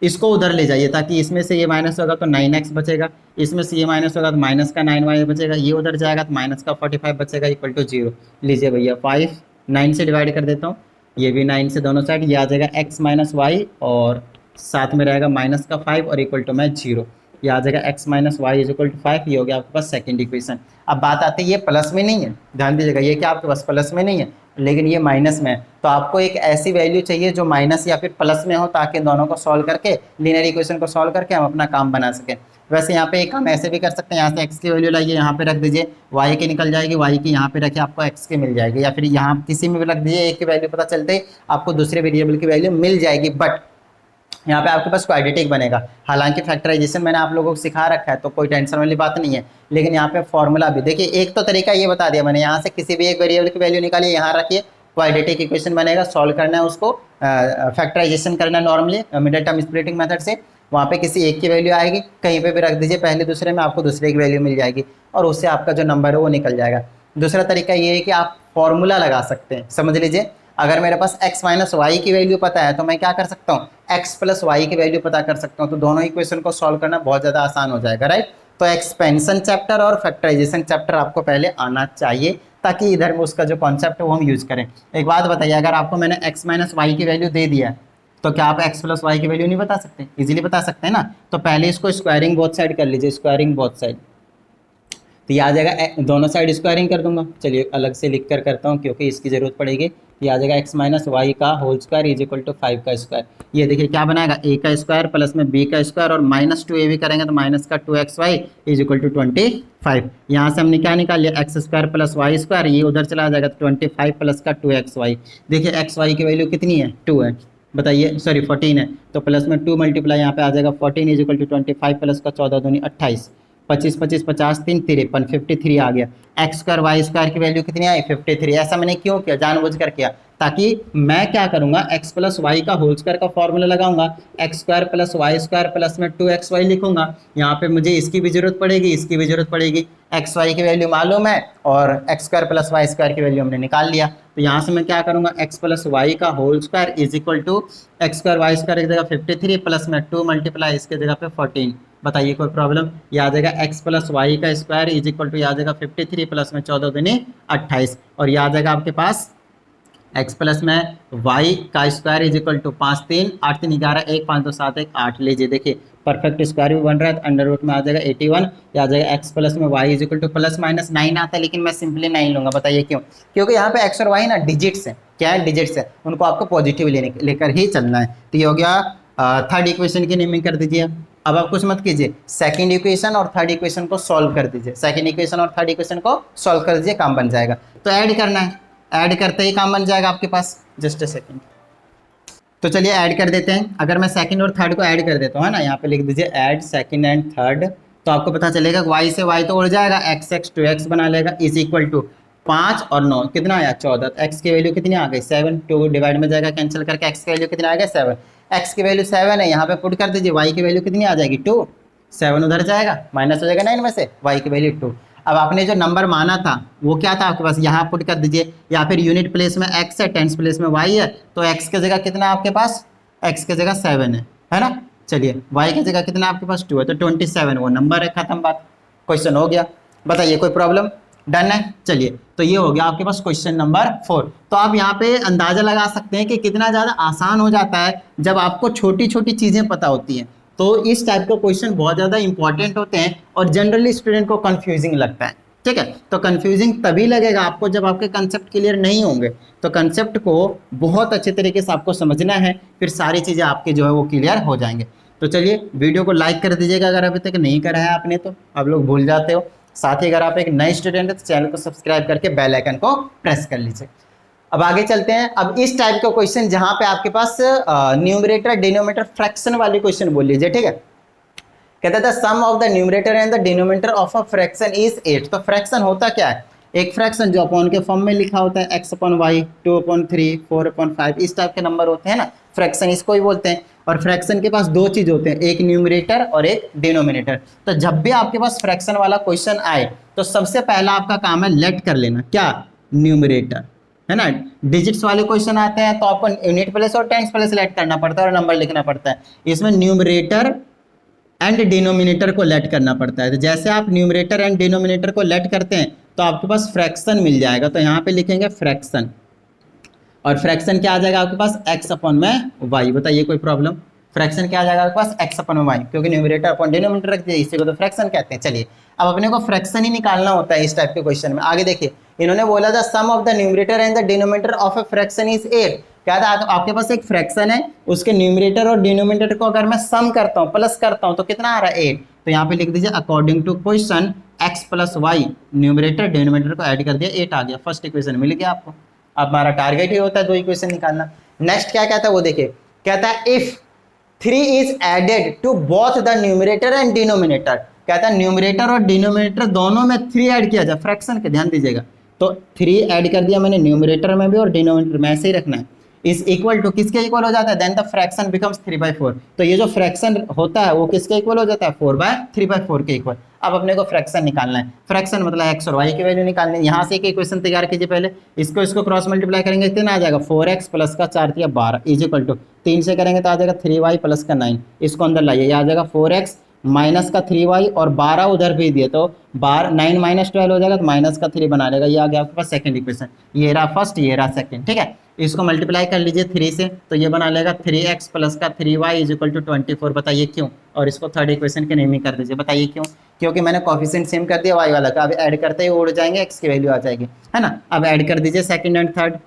इसको उधर ले जाइए, ताकि इसमें से ये माइनस होगा तो 9x बचेगा, इसमें से ये माइनस होगा तो माइनस का 9y बचेगा, ये उधर जाएगा तो माइनस का 45 बचेगा इक्वल टू 0। लीजिए भैया 5 9 से डिवाइड कर देता हूँ, ये भी 9 से दोनों साइड, ये आ जाएगा x माइनस वाई और साथ में रहेगा माइनस का 5 और इक्वल टू में 0, ये आ जाएगा x minus Y is equal to 5, ये हो गया आपके पास सेकंड इक्वेशन। अब बात आती है ये प्लस में नहीं है, ध्यान दीजिएगा, ये क्या आपके पास प्लस में नहीं है लेकिन ये माइनस में है, तो आपको एक ऐसी वैल्यू चाहिए जो माइनस या फिर प्लस में हो, ताकि दोनों को सॉल्व करके लीनियर इक्वेशन को सॉल्व करके हम अपना काम बना सकें। वैसे यहाँ पे एक काम ऐसे भी कर सकते हैं, यहाँ से x की वैल्यू लाइए यहाँ पे रख दीजिए, y की निकल जाएगी, y की यहाँ पे रखिए आपको x की मिल जाएगी, या फिर यहाँ किसी में भी रख दीजिए, एक की वैल्यू पता चलते ही आपको दूसरे वेरिएबल की वैल्यू मिल जाएगी। बट यहाँ पे आपके पास क्वाड्रेटिक बनेगा, हालांकि फैक्टराइजेशन मैंने आप लोगों को सिखा रखा है तो कोई टेंशन वाली बात नहीं है, लेकिन यहाँ पे फॉर्मूला भी देखिए, एक तो तरीका ये बता दिया मैंने, यहाँ से किसी भी एक वेरिएबल की वैल्यू निकालिए, यहाँ रखिए, क्वाड्रेटिक इक्वेशन बनेगा, सॉल्व करना है उसको, फैक्टराइजेशन करना है normally middle term splitting method से, वहाँ पे किसी एक की वैल्यू आएगी, कहीं पे भी रख दीजिए पहले दूसरे में, आपको दूसरे की वैल्यू मिल जाएगी और उससे आपका जो नंबर है वो निकल जाएगा। दूसरा तरीका ये है कि आप फॉर्मूला लगा सकते हैं, समझ लीजिए, अगर मेरे पास x माइनस वाई की वैल्यू पता है तो मैं क्या कर सकता हूँ x प्लस वाई की वैल्यू पता कर सकता हूँ, तो दोनों इक्वेशन को सॉल्व करना बहुत ज़्यादा आसान हो जाएगा, राइट। तो एक्सपेंशन चैप्टर और फैक्टराइजेशन चैप्टर आपको पहले आना चाहिए, ताकि इधर में उसका जो कॉन्सेप्ट है वो हम यूज़ करें। एक बात बताइए, अगर आपको मैंने x माइनस वाई की वैल्यू दे दिया है तो क्या आप x प्लस वाई की वैल्यू नहीं बता सकते, इजीली बता सकते हैं ना। तो पहले इसको स्क्वायरिंग बोथ साइड कर लीजिए, स्क्वायरिंग बोथ साइड, तो ये आ जाएगा, दोनों साइड स्क्वायरिंग कर दूंगा, चलिए अलग से लिख कर करता हूँ क्योंकि इसकी ज़रूरत पड़ेगी। ये आ जाएगा x माइनस वाई का whole square is equal to 5 का स्क्वायर, ये देखिए क्या बनाएगा a का स्क्वायर प्लस में b का स्क्वायर और माइनस 2a भी करेंगे तो माइनस का 2xy इज इक्वल टू 25। यहाँ से हमने क्या निकाल लिया x square plus y square, ये उधर चला जाएगा तो 25 प्लस का 2xy, देखिए xy की वैल्यू कितनी है 2 है, बताइए सॉरी 14 है, तो प्लस में 2 मल्टीप्लाई यहाँ पे आ जाएगा 14 इज इक्वल टू 25 प्लस का 14 दूनी 28, 25 25 50 3 53 53 आ गया। एक्स स्क्वायर वाई स्क्वायर की वैल्यू कितनी आई 53। ऐसा मैंने क्यों किया, जानबूझकर किया, ताकि मैं क्या करूंगा x प्लस वाई का होल स्क्वायर का फॉर्मूला लगाऊंगा, x square plus y square plus में 2xy लिखूंगा, यहाँ पे मुझे इसकी भी जरूरत पड़ेगी, इसकी भी जरूरत पड़ेगी, एक्स वाई की वैल्यू मालूम है और x square plus y square की वैल्यू हमने निकाल लिया, तो यहाँ से मैं क्या करूंगा x प्लस वाई का whole square is equal to x square y square की जगह 53 प्लस में 2 मल्टीप्लाई इसके जगह पे 14, बताइए कोई प्रॉब्लम। ये आ जाएगा x प्लस वाई का स्क्वायर इज इक्वल टू, आ जाएगा 53 प्लस में 14 दूनी 28 और ये आ जाएगा आपके पास x प्लस में y का स्क्वायर इज इक्वल टू 5 3 8 3 11 1 5 2 7 1 8। लीजिए देखिए परफेक्ट स्क्वायर भी बन रहा है, तो अंडर रूट में आ जाएगा 81, या आ जाएगा x प्लस में y is equal two plus minus 9 आता है, लेकिन मैं सिंपली 9 लूंगा। बताइए क्यों? क्योंकि यहाँ पे x और y ना डिजिट्स हैं। क्या है? डिजिट्स है, उनको आपको पॉजिटिव लेकर ही चलना है। तो ये हो गया थर्ड इक्वेशन की नेमिंग कर दीजिए। अब आप कुछ मत कीजिए, सेकंड इक्वेशन और थर्ड इक्वेशन को सॉल्व कर दीजिए। सेकंड इक्वेशन और थर्ड इक्वेशन को सॉल्व कर दीजिए, काम बन जाएगा। तो ऐड करना है, ऐड करते ही काम बन जाएगा आपके पास। जस्ट अ सेकंड, तो चलिए ऐड कर देते हैं। अगर मैं सेकंड और थर्ड को ऐड कर देता हूँ, है ना, यहाँ पे लिख दीजिए ऐड सेकंड एंड थर्ड, तो आपको पता चलेगा y से y तो उड़ जाएगा, x x 2x बना लेगा इज इक्वल टू 5 और 9 कितना आया 14। तो x की वैल्यू कितनी आ गई 7, 2 डिवाइड में जाएगा कैंसिल करके, x की वैल्यू कितनी आ गया 7, x की वैल्यू 7 है, यहाँ पे पुट कर दीजिए, y की वैल्यू कितनी आ जाएगी 2, 7 उधर जाएगा माइनस हो जाएगा 9 में से, y की वैल्यू 2। अब आपने जो नंबर माना था वो क्या था आपके पास, यहाँ पुट कर दीजिए, या फिर यूनिट प्लेस में x है, टेंस प्लेस में y है, तो x की जगह कितना आपके पास, x की जगह 7 है ना। चलिए y की जगह कितना आपके पास 2 है, तो 27 वो नंबर है, खत्म बात, क्वेश्चन हो गया। बताइए कोई प्रॉब्लम? डन है। चलिए तो ये हो गया आपके पास क्वेश्चन नंबर 4। तो आप यहाँ पे अंदाजा लगा सकते हैं कि कितना ज़्यादा आसान हो जाता है जब आपको छोटी छोटी चीज़ें पता होती हैं। तो इस टाइप के क्वेश्चन बहुत ज़्यादा इंपॉर्टेंट होते हैं और जनरली स्टूडेंट को कंफ्यूजिंग लगता है। ठीक है, तो कंफ्यूजिंग तभी लगेगा आपको जब आपके कंसेप्ट क्लियर नहीं होंगे। तो कंसेप्ट को बहुत अच्छे तरीके से आपको समझना है, फिर सारी चीज़ें आपके जो है वो क्लियर हो जाएंगे। तो चलिए वीडियो को लाइक कर दीजिएगा अगर अभी तक नहीं करा है आपने, तो आप लोग भूल जाते हो। साथ ही अगर आप एक नए स्टूडेंट है तो चैनल को सब्सक्राइब करके बेल आइकन को प्रेस कर लीजिए। अब आगे चलते हैं। अब इस टाइप का क्वेश्चन जहां पे आपके पास न्यूमरेटर डिनोमिनेटर फ्रैक्शन वाली क्वेश्चन बोल लीजिए। ठीक है, कहता था sum of the numerator and the denominator of a fraction is 8। तो फ्रैक्शन होता क्या है, एक फ्रैक्शन जो अपॉन के फॉर्म में लिखा होता है, x upon y, 2 upon 3, 4 upon 5, इस टाइप के नंबर होते हैं ना, फ्रैक्शन इसको ही बोलते हैं। और फ्रैक्शन के पास दो चीज होते हैं, एक न्यूमरेटर और एक डिनोमिनेटर। तो जब भी आपके पास फ्रैक्शन वाला क्वेश्चन आए तो सबसे पहला आपका काम है लेट कर लेना, क्या, न्यूमरेटर, है ना। डिजिट्स वाले क्वेश्चन आते हैं तो आपको यूनिट प्लेस और टेंस प्लेस लेट करना पड़ता है और नंबर लिखना पड़ता है। इसमें न्यूमरेटर एंड डिनोमिनेटर को लेट करना पड़ता है। तो जैसे आप न्यूमरेटर एंड डिनोमिनेटर को लेट करते हैं तो आपके पास फ्रैक्शन मिल जाएगा। तो यहाँ पे लिखेंगे फ्रैक्शन, और फ्रैक्शन क्या आ जाएगा आपके पास, x अपॉन में y। बताइए कोई प्रॉब्लम? फ्रैक्शन क्या आ जाएगा आपके पास, x अपॉन में y, क्योंकि न्यूमरेटर अपॉन डिनोमिनेटर रख दिया, इसी को तो फ्रैक्शन कहते हैं। चलिए अब अपने को फ्रैक्शन ही निकालना होता है इस टाइप के क्वेश्चन में। आगे देखिए, इन्होंने बोला था sum of the numerator and the denominator of a fraction is 8। क्या था, आपके पास एक फ्रैक्शन है, उसके न्यूमरेटर और डिनोमिनेटर को अगर मैं सम करता हूँ, प्लस करता हूँ, तो कितना आ रहा है 8। तो यहाँ पे लिख दीजिए according to question x plus y, numerator denominator को ऐड कर दिया, 8 आ गया। फर्स्ट इक्वेशन मिल गया आपको। अब हमारा टारगेट ही होता है दो इक्वेशन निकालना। नेक्स्ट क्या कहता है वो देखिए, कहता है if 3 is added to both the numerator and denominator. कहता है न्यूमरेटर और डिनोमिनेटर दोनों में 3 ऐड किया जाए, फ्रैक्शन के, ध्यान दीजिएगा। तो 3 ऐड कर दिया मैंने न्यूमरेटर में भी और डिनोमिनेटर में, ऐसे ही रखना है। इज इक्वल टू किसके इक्वल हो जाता है, देन द फ्रैक्शन बिकम्स 3/4। तो ये जो फ्रैक्शन होता है वो किसके इक्वल हो जाता है, 4/3/4 के इक्वल। अब अपने को फ्रैक्शन निकालना है। फ्रैक्शन मतलब x और y की वैल्यू निकालनी है। यहाँ से एक इक्वेशन तैयार कीजिए पहले, इसको क्रॉस मल्टीप्लाई करेंगे कितना आ जाएगा, 4x प्लस का 4 या 12 इज इक्वल टू 3 से करेंगे तो आ जाएगा 3y प्लस का 9। इसको अंदर लाइए, आ जाएगा 4x माइनस का 3y और 12 उधर भेज दिए तो 9 माइनस 12 हो जाएगा, तो माइनस का 3 बना लेगा। ये आ गया आपके पास सेकंड इक्वेशन। ये रहा फर्स्ट, ये रहा सेकंड। ठीक है, इसको मल्टीप्लाई कर लीजिए 3 से, तो ये बना लेगा 3x प्लस का 3y इज इक्वल टू 24। बताइए क्यों? और इसको थर्ड इक्वेशन के नेम ही कर दीजिए। बताइए क्यों? क्योंकि मैंने कोफिशिएंट सेम कर दिया y वाला का, अब ऐड करते ही उड़ जाएंगे, x की वैल्यू आ जाएगी, है ना। अब ऐड कर दीजिए सेकंड एंड थर्ड।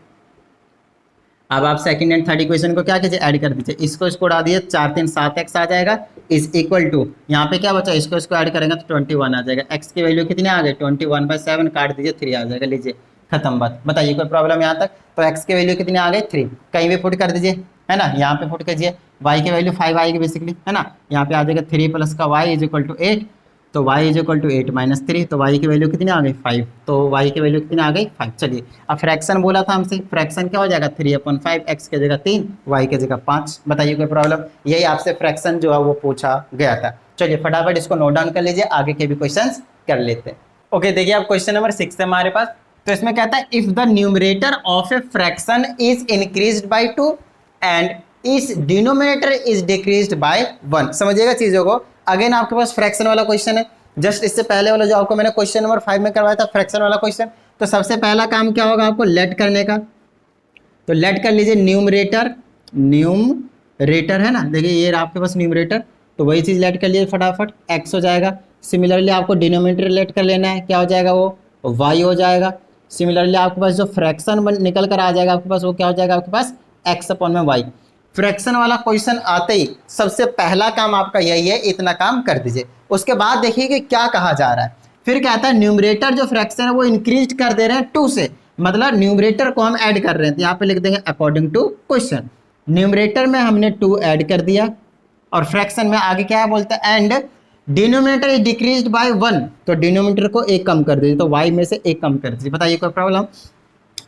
अब आप सेकंड एंड थर्ड इक्वेशन को क्या कीजिए, ऐड कर दीजिए। इसको उड़ा दिए, 4 3 7x आ जाएगा इज इक्वल टू, यहाँ पे क्या बचा, इसको ऐड करेंगे तो 21 आ जाएगा। x की वैल्यू कितनी आ गई, 21/7, काट दीजिए 3 आ जाएगा। लीजिए खत्म बात। बताइए कोई प्रॉब्लम यहाँ तक? तो x की वैल्यू कितनी आ गई 3, कहीं भी पुट कर दीजिए, है ना। यहाँ पे पुट कीजिए, y की वैल्यू 5 आएगी बेसिकली, है ना। यहाँ पे आ जाएगा 3 प्लस का y इज इक्वल टू 8, तो y is equal to 8 minus 3, तो y की वैल्यू कितनी आ गई 5, तो y की वैल्यू कितनी आ गई 5। चलिए अब फ्रैक्शन बोला था हमसे, फ्रैक्शन क्या हो जाएगा 3/5, x की जगह 3, y की जगह 5। बताइए कोई प्रॉब्लम? यही आपसे फ्रैक्शन जो है वो पूछा गया था। चलिए फटाफट इसको नोट डाउन कर लीजिए, आगे के भी क्वेश्चन कर लेते हैं। ओके, देखिए अब क्वेश्चन नंबर 6 है हमारे पास। तो इसमें कहता है if the numerator of a fraction is increased bye 2 and इस डिनोमिनेटर इज डिक्रीज्ड बाय 1। समझिएगा चीजों को। अगेन आपके पास फ्रैक्शन वाला क्वेश्चन है, जस्ट इससे पहले वाला जो आपको मैंने क्वेश्चन नंबर 5 में करवाया था फ्रैक्शन वाला क्वेश्चन। तो सबसे पहला काम क्या होगा आपको, लेट करने का। तो लेट कर लीजिए न्यूमरेटर, न्यूमरेटर है ना, देखिए ये आपके पास न्यूमरेटर, तो वही चीज़ लेट कर लीजिए फटाफट, x हो जाएगा। सिमिलरली आपको डिनोमिनेटर लेट कर लेना है, क्या हो जाएगा वो y हो जाएगा। सिमिलरली आपके पास जो फ्रैक्शन निकल कर आ जाएगा आपके पास, वो क्या हो जाएगा आपके पास x अपॉन में y। फ्रैक्शन वाला क्वेश्चन आते ही सबसे पहला काम आपका यही है, इतना काम कर दीजिए। उसके बाद देखिए कि क्या कहा जा रहा है, फिर कहता है न्यूमरेटर जो फ्रैक्शन है वो इंक्रीज कर दे रहे हैं 2 से, मतलब न्यूमरेटर को हम ऐड कर रहे हैं, तो यहाँ पे लिख देंगे अकॉर्डिंग टू क्वेश्चन। न्यूमरेटर में हमने 2 ऐड कर दिया, और फ्रैक्शन में आगे क्या है बोलते हैं and denominator is decreased bye 1, तो डिनोमिनेटर को 1 कम कर दीजिए, तो y में से 1 कम कर दीजिए। बताइए कोई प्रॉब्लम?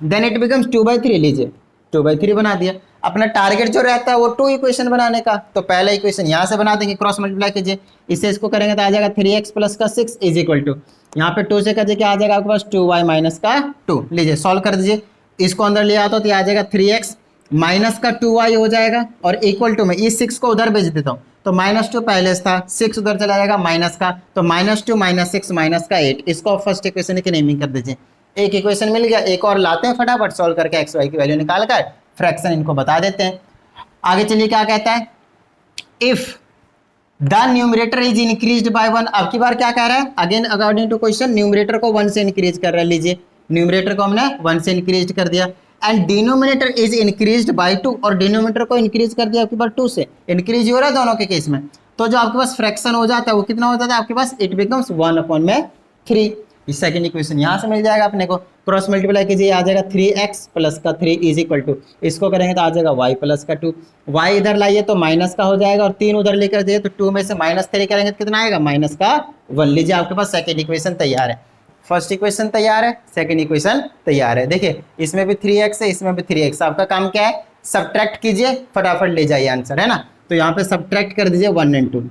देन इट बिकम्स 2/3, लीजिए 2/3 बना दिया। अपना टारगेट जो रहता है वो 2 इक्वेशन बनाने का, तो पहला इक्वेशन यहाँ से बना देंगे, क्रॉस मल्टीप्लाई कीजिए, इससे इसको करेंगे तो आ जाएगा 3x प्लस का 6 इज इक्वल टू, यहाँ पे 2 से करिए क्या आ जाएगा आपके पास 2y माइनस का 2। लीजिए सॉल्व कर दीजिए, इसको अंदर ले आता हूँ तो ये आ जाएगा 3x माइनस का 2y हो जाएगा, और इक्वल टू में इस 6 को उधर भेज देता हूँ, तो -2 पहले था, 6 उधर चला जाएगा माइनस का, तो -2 - 6 माइनस का 8, इसको फर्स्ट इक्वेशन की नेमिंग कर दीजिए। एक इक्वेशन मिल गया, एक और लाते हैं फटाफट सॉल्व करके, एक्स वाई की वैल्यू निकाल कर फ्रैक्शन इनको बता देते हैं। आगे चलिए क्या कहता है, if the numerator is increased by 1, अब की बार क्या कह रहा है, again according to question numerator को 1 से इंक्रीज कर रहा है। लीजिए न्यूमरेटर को हमने 1 से इंक्रीज कर दिया, and denominator is increased bye 2, और डिनोमिनेटर को इंक्रीज कर दिया आपके पास 2 से, इंक्रीज हो रहा है दोनों के केस में, तो जो आपके पास फ्रैक्शन हो जाता है वो कितना हो जाता है आपके पास, इट बिकम्स 1/3। इस सेकंड इक्वेशन यहाँ से मिल जाएगा अपने को, क्रॉस मल्टीप्लाई कीजिए आ जाएगा 3x प्लस का 3 इज इक्वल टू, इसको करेंगे तो आ जाएगा y प्लस का 2, y इधर लाइए तो माइनस का हो जाएगा, और 3 उधर लेकर जाइए तो 2 में से -3 करेंगे तो कितना आएगा माइनस का 1। लीजिए आपके पास सेकंड इक्वेशन तैयार है, फर्स्ट इक्वेशन तैयार है, सेकंड इक्वेशन तैयार है। देखिए इसमें भी 3x है, इसमें भी 3x, आपका काम क्या है सब्ट्रैक्ट कीजिए, फटाफट ले जाइए आंसर, है ना। तो यहाँ पे सब्ट्रैक्ट कर दीजिए 1 और 2,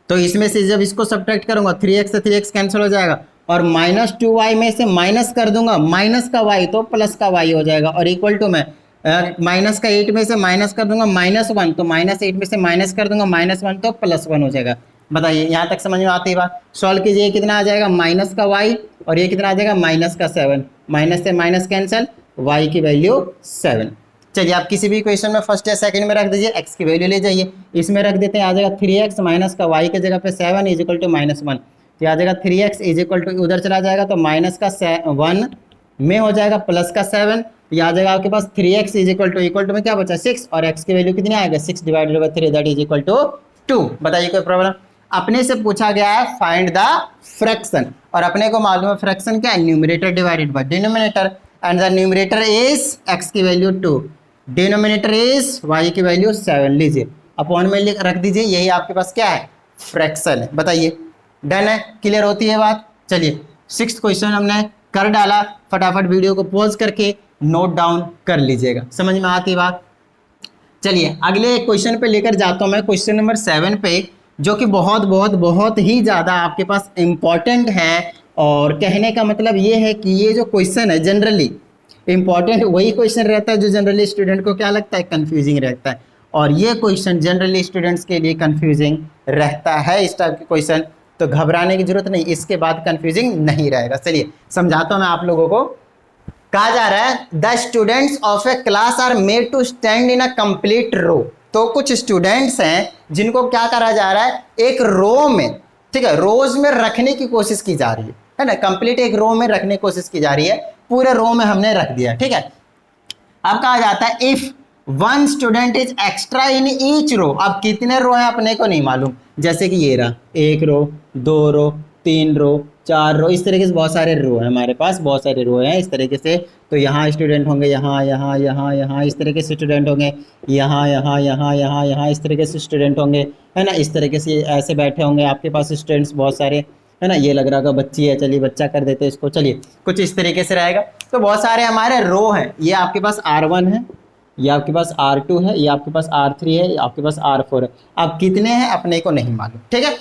तो इसमें से जब इसको सब्ट्रैक्ट करूंगा 3x से 3x कैंसिल हो जाएगा, और -2y में से माइनस कर दूंगा माइनस का y, तो प्लस का y हो जाएगा, और इक्वल टू में माइनस का 8 में से माइनस कर दूंगा -1, तो -8 में से माइनस कर दूंगा -1, तो +1 हो जाएगा। बताइए यहाँ तक समझ में आती है बात? सॉल्व कीजिए, कितना आ जाएगा माइनस का y, और ये कितना आ जाएगा माइनस का 7, माइनस से माइनस कैंसिल, y की वैल्यू 7। चलिए आप किसी भी क्वेश्चन में फर्स्ट या सेकंड में रख दीजिए, x की वैल्यू ले जाइए, इसमें रख देते हैं आ जाएगा 3x माइनस का y की जगह पे 7 इज इक्वल टू -1, तो आ जाएगा 3x इज इक्वल टू उधर चला जाएगा तो माइनस का 1 में हो जाएगा प्लस का 7, तो आ जाएगा आपके पास 3x इज इक्वल टू में क्या बचा 6, और x की वैल्यू कितनी आएगा 6 divided by 3 that is equal to 2। बताइए कोई प्रॉब्लम? अपने से पूछा गया है फाइंड द फ्रैक्शन, और अपने को मालूम है फ्रैक्शन क्या है, numerator divided by denominator, and the numerator is x की वैल्यू 2, डिनोमिनेटर इज y की वैल्यू 7। लीजिए अपॉन में रख दीजिए, यही आपके पास क्या है फ्रैक्शन है। बताइए डन है, क्लियर होती है बात? चलिए 6th क्वेश्चन हमने कर डाला, फटाफट वीडियो को पॉज करके नोट डाउन कर लीजिएगा, समझ में आती है बात? चलिए अगले क्वेश्चन पे लेकर जाता हूं मैं, क्वेश्चन नंबर 7 पे, जो कि बहुत बहुत बहुत ही ज़्यादा आपके पास इम्पॉर्टेंट है, और कहने का मतलब ये है कि ये जो क्वेश्चन है जनरली इंपॉर्टेंट वही क्वेश्चन रहता है जो जनरली स्टूडेंट को क्या लगता है कंफ्यूजिंग रहता है, और ये क्वेश्चन जनरली स्टूडेंट्स के लिए कंफ्यूजिंग रहता है। इस टाइप के क्वेश्चन तो घबराने की जरूरत नहीं, इसके बाद कंफ्यूजिंग नहीं रहेगा। चलिए समझाता हूं मैं आप लोगों को। कहा जा रहा है the students of a class are made to stand in a complete row, तो कुछ स्टूडेंट्स हैं जिनको क्या करा जा रहा है एक रो में, ठीक है, रोज में रखने की कोशिश की जा रही है ना, कंप्लीट एक रो में रखने की कोशिश की जा रही है, पूरे रो में हमने रख दिया, ठीक है। अब कहा जाता है if 1 student is extra in each row, अब कितने रो हैं अपने को नहीं मालूम, जैसे कि ये रहा 1 रो 2 रो 3 रो 4 रो, इस तरीके से बहुत सारे रो हैं हमारे पास, बहुत सारे रो हैं इस तरीके से, तो यहाँ स्टूडेंट होंगे, यहाँ यहाँ यहाँ यहाँ इस तरीके से स्टूडेंट होंगे, यहाँ यहाँ यहाँ यहाँ यहाँ इस तरीके से स्टूडेंट होंगे, है ना, इस तरीके से ऐसे बैठे होंगे आपके पास स्टूडेंट्स बहुत सारे, है ना। ये लग रहा होगा बच्ची है, चलिए बच्चा कर देते हैं इसको, चलिए कुछ इस तरीके से रहेगा। तो बहुत सारे हमारे रो हैं, ये आपके पास R1 है, ये आपके पास R2 है, ये आपके पास R3 है, ये आपके पास R4 है। अब कितने हैं अपने को नहीं मालूम, ठीक है,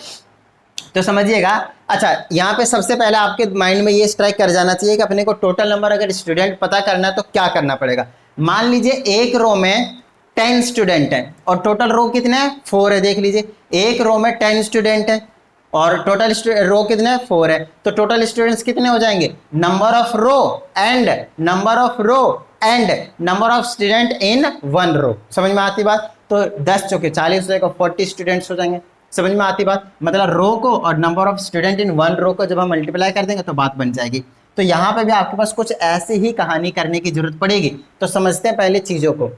तो समझिएगा। अच्छा यहाँ पे सबसे पहले आपके माइंड में ये स्ट्राइक कर जाना चाहिए कि अपने को टोटल नंबर अगर स्टूडेंट पता करना है तो क्या करना पड़ेगा। मान लीजिए एक रो में 10 स्टूडेंट हैं और टोटल रो कितने हैं 4 है, देख लीजिए एक रो में 10 स्टूडेंट हैं और टोटल रो कितने 4 है, तो टोटल स्टूडेंट्स कितने हो जाएंगे, number of row and number of row and number of student in 1 row. समझ में आती बात, तो 10 चौके 40 हो जाएगा, 40 स्टूडेंट्स हो जाएंगे। समझ में आती बात, मतलब रो को और नंबर ऑफ स्टूडेंट इन 1 रो को जब हम मल्टीप्लाई कर देंगे तो बात बन जाएगी। तो यहाँ पे भी आपके पास कुछ ऐसी ही कहानी करने की जरूरत पड़ेगी। तो समझते हैं पहले चीजों को,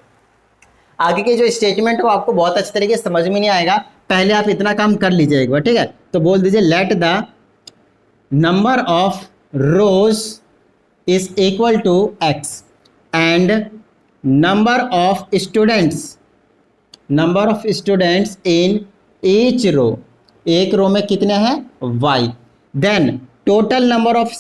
आगे के जो स्टेटमेंट वो आपको बहुत अच्छे तरीके से समझ में नहीं आएगा, पहले आप इतना काम कर लीजिए एक बार, ठीक है। तो बोल दीजिए let the number of rows is equal to x and number of students in each row, एक रो में कितने हैं y, then total number of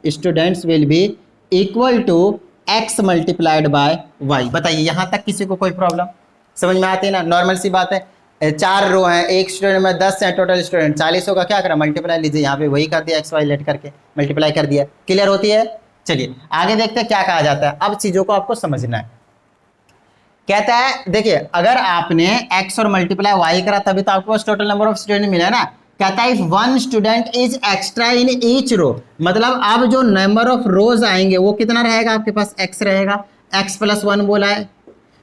students will be equal to x multiplied by y। बताइए यहाँ तक किसी को कोई प्रॉब्लम समझ में आती है ना, नॉर्मल सी बात है। 4 रो हैं, एक स्टूडेंट में 10 हैं, टोटल स्टूडेंट 40 होगा, क्या करा मल्टीप्लाई लीजिए, यहाँ पे वही कर दिया x y लेट करके मल्टीप्लाई कर दिया, क्लियर होती है। चलिए आगे देखते हैं क्या कहा जाता है, अब चीजों को आपको समझना है। कहता है देखिए अगर आपने x और मल्टीप्लाई y करा तभी तो आपके पास टोटल नंबर ऑफ स्टूडेंट मिला ना। कहता है if 1 student is extra in each row, मतलब अब जो नंबर ऑफ रोज आएंगे वो कितना रहेगा आपके पास, x रहेगा, x + 1 बोला है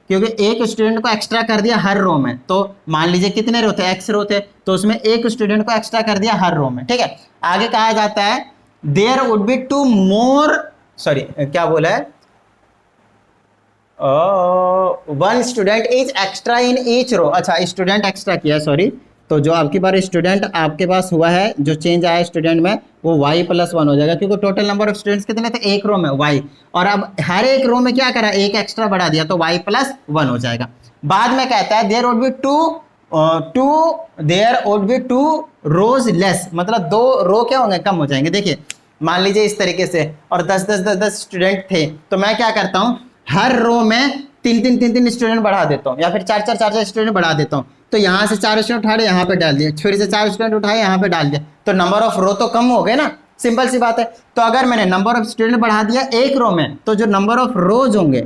क्योंकि एक स्टूडेंट को एक्स्ट्रा कर दिया हर रो में। तो मान लीजिए कितने रो थे, x रो थे, तो उसमें एक स्टूडेंट को एक्स्ट्रा कर दिया हर रो में, ठीक है। आगे कहा जाता है there would be 2 more, sorry क्या बोला है, 1 student is extra in each row, अच्छा स्टूडेंट एक्स्ट्रा किया सॉरी, तो जो आपकी बार स्टूडेंट आपके पास हुआ है, जो चेंज आया स्टूडेंट में वो y + 1 हो जाएगा क्योंकि टोटल नंबर ऑफ स्टूडेंट्स कितने थे, एक रो में y, और अब हर एक रो में क्या करा, एक एक्स्ट्रा बढ़ा दिया तो y + 1 हो जाएगा। बाद में कहता है there would be 2 rows less, मतलब 2 रो क्या होंगे, कम हो जाएंगे। देखिए मान लीजिए इस तरीके से, और 10 स्टूडेंट थे, तो मैं क्या करता हूँ हर रो में 3 स्टूडेंट बढ़ा देता हूँ, या फिर 4 स्टूडेंट बढ़ा देता हूँ। तो यहाँ से 4 स्टूडेंट उठा रहे यहाँ पे डाल दिए, फिर से 4 स्टूडेंट उठाए यहाँ पे डाल दिया, तो नंबर ऑफ रो तो कम हो गए ना, सिंपल सी बात है। तो अगर मैंने नंबर ऑफ स्टूडेंट बढ़ा दिया एक रो में, तो जो नंबर ऑफ रोज होंगे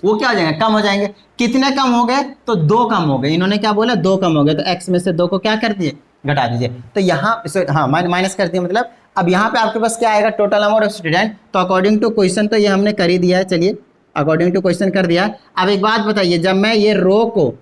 वो क्या हो जाएंगे, कम हो जाएंगे। कितने कम हो गए, तो 2 कम हो गए, इन्होंने क्या बोला 2 कम हो गए, तो x में से 2 को क्या कर दिए, घटा दीजिए। तो यहाँ हाँ माइनस कर दिया, मतलब अब यहाँ पे आपके पास क्या आएगा, टोटल नंबर ऑफ स्टूडेंट। तो अकॉर्डिंग टू क्वेश्चन तो ये हमने कर ही दिया है, चलिए अकॉर्डिंग टू क्वेश्चन कर दिया। अब एक बात बताइए, जब मैं ये रो को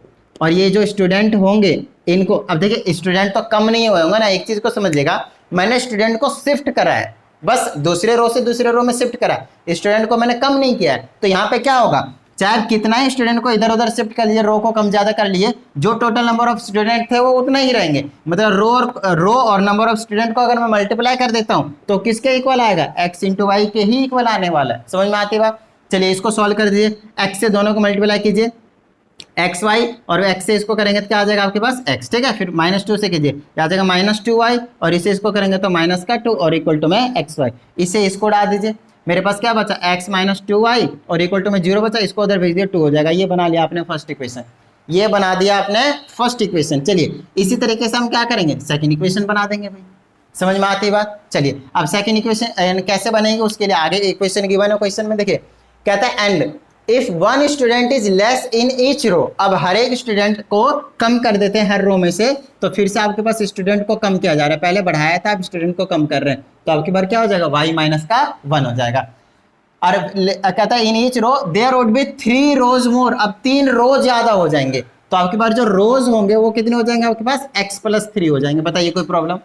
और ये जो स्टूडेंट होंगे इनको, अब देखिए स्टूडेंट तो कम नहीं हुए होंगे ना, एक चीज को समझिएगा, मैंने स्टूडेंट को शिफ्ट करा है, बस दूसरे रो से दूसरे रो में शिफ्ट करा, स्टूडेंट को मैंने कम नहीं किया है। तो यहाँ पे क्या होगा, चाहे कितना ही स्टूडेंट को इधर उधर शिफ्ट कर लिए, रो को कम ज्यादा कर लिए, जो टोटल नंबर ऑफ स्टूडेंट थे वो उतना ही रहेंगे। मतलब रो और नंबर ऑफ स्टूडेंट को अगर मैं मल्टीप्लाई कर देता हूँ तो किसके इक्वल आएगा, x × y के ही इक्वल आने वाला है। समझ में आती बात। चलिए इसको सॉल्व कर दीजिए, x से दोनों को मल्टीप्लाई कीजिए, एक्स वाई, और x से इसको करेंगे तो क्या आ जाएगा आपके पास x, ठीक है। फिर -2 से कीजिए, क्या आ जाएगा -2y, और इसे इसको करेंगे तो -2 और इक्वल टू में xy, इसे इसको डाल दीजिए, मेरे पास क्या बचा x - 2y और इक्वल टू में 0 बचा, इसको उधर भेज दिया 2 हो जाएगा। ये बना लिया आपने फर्स्ट इक्वेशन, ये बना दिया आपने फर्स्ट इक्वेशन। चलिए इसी तरीके से हम क्या करेंगे, सेकंड इक्वेशन बना देंगे भाई। समझ में आती है बात। चलिए अब सेकंड इक्वेशन कैसे बनेगी, उसके लिए आगे इक्वेशन गिवन है क्वेश्चन में, देखिए कहता है and if 1 student is less in each row, अब हर एक स्टूडेंट को कम कर देते हैं हर रो में से, तो फिर से आपके पास स्टूडेंट को कम किया जा रहा है, पहले बढ़ाया था अब स्टूडेंट को कम कर रहे हैं, तो आपकी बार क्या हो जाएगा, y - 1 हो जाएगा। और कहता है in each row there would be 3 rows more, अब 3 रोज ज्यादा हो जाएंगे, तो आपके पास जो रोज होंगे वो कितने हो जाएंगे आपके पास, x + 3 हो जाएंगे। बताइए कोई प्रॉब्लम,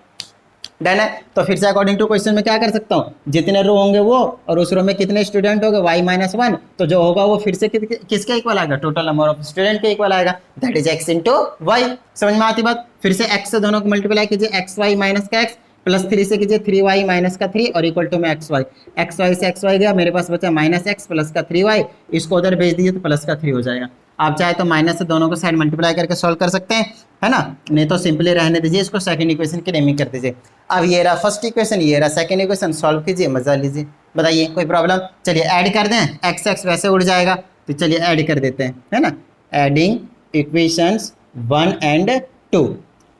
डन है। तो फिर से अकॉर्डिंग टू क्वेश्चन में क्या कर सकता हूँ, जितने रो होंगे वो, और उस रो में कितने स्टूडेंट होंगे y - 1, तो जो होगा वो फिर से किसके इक्वल आएगा, टोटल नंबर ऑफ स्टूडेंट के इक्वल आएगा, दैट इज x × y। समझ में आती बात। फिर से x से दोनों को मल्टीप्लाई कीजिए, xy - का x +3 से कीजिए 3y - का 3 और इक्वल टू में xy, xy से xy गया, मेरे पास बचा -x + का 3y, इसको उधर भेज दीजिए तो प्लस का 3 हो जाएगा। आप चाहे तो माइनस से दोनों को साइड मल्टीप्लाई करके सॉल्व कर सकते हैं, है ना, नहीं तो सिंपली रहने दीजिए, इसको सेकंड इक्वेशन की नेमिंग कर दीजिए। अब ये रहा फर्स्ट इक्वेशन, ये रहा सेकंड इक्वेशन, सॉल्व कीजिए, मजा लीजिए। बताइए कोई प्रॉब्लम। चलिए ऐड कर दें, x वैसे उड़ जाएगा, तो चलिए ऐड कर देते हैं, है ना, एडिंग इक्वेशंस 1 and 2,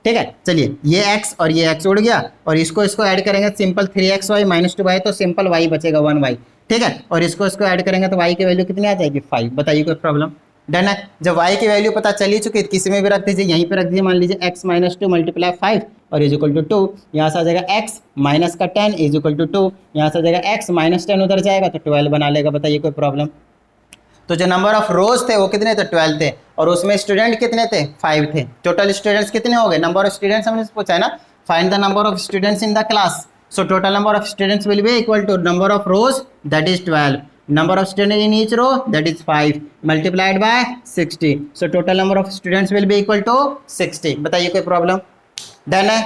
ठीक है। चलिए ये x और ये x उड़ गया, और इसको ऐड करेंगे, सिंपल 3xy - 2y, तो सिंपल y बचेगा 1y, ठीक है। और इसको ऐड करेंगे तो y की वैल्यू कितनी आ जाएगी, 5। बताइए कोई प्रॉब्लम, डन है। जब y की वैल्यू पता चल ही चुकी है किसी में भी रख दीजिए, यहीं पे रख दीजिए, मान लीजिए x माइनस 2 मल्टीप्लाई 5 और इज इक्वल टू 2, यहाँ से आ जाएगा x माइनस का 10 इज इक्वल टू 2, यहाँ से आ जाएगा x माइनस 10 उधर जाएगा तो 12 बना लेगा। बताइए कोई प्रॉब्लम? तो जो नंबर ऑफ रोज थे वो कितने थे? 12 थे, और उसमें स्टूडेंट कितने थे? 5 थे। टोटल स्टूडेंट्स कितने हो गए? नंबर ऑफ स्टूडेंट्स हमने पूछा है ना, find the number of students in the class. So total number of students will be equal to number of rows that is 12, number of students in each row that is 5 multiplied by 60, so total number of students will be equal to 60। बताइए कोई प्रॉब्लम? डन है,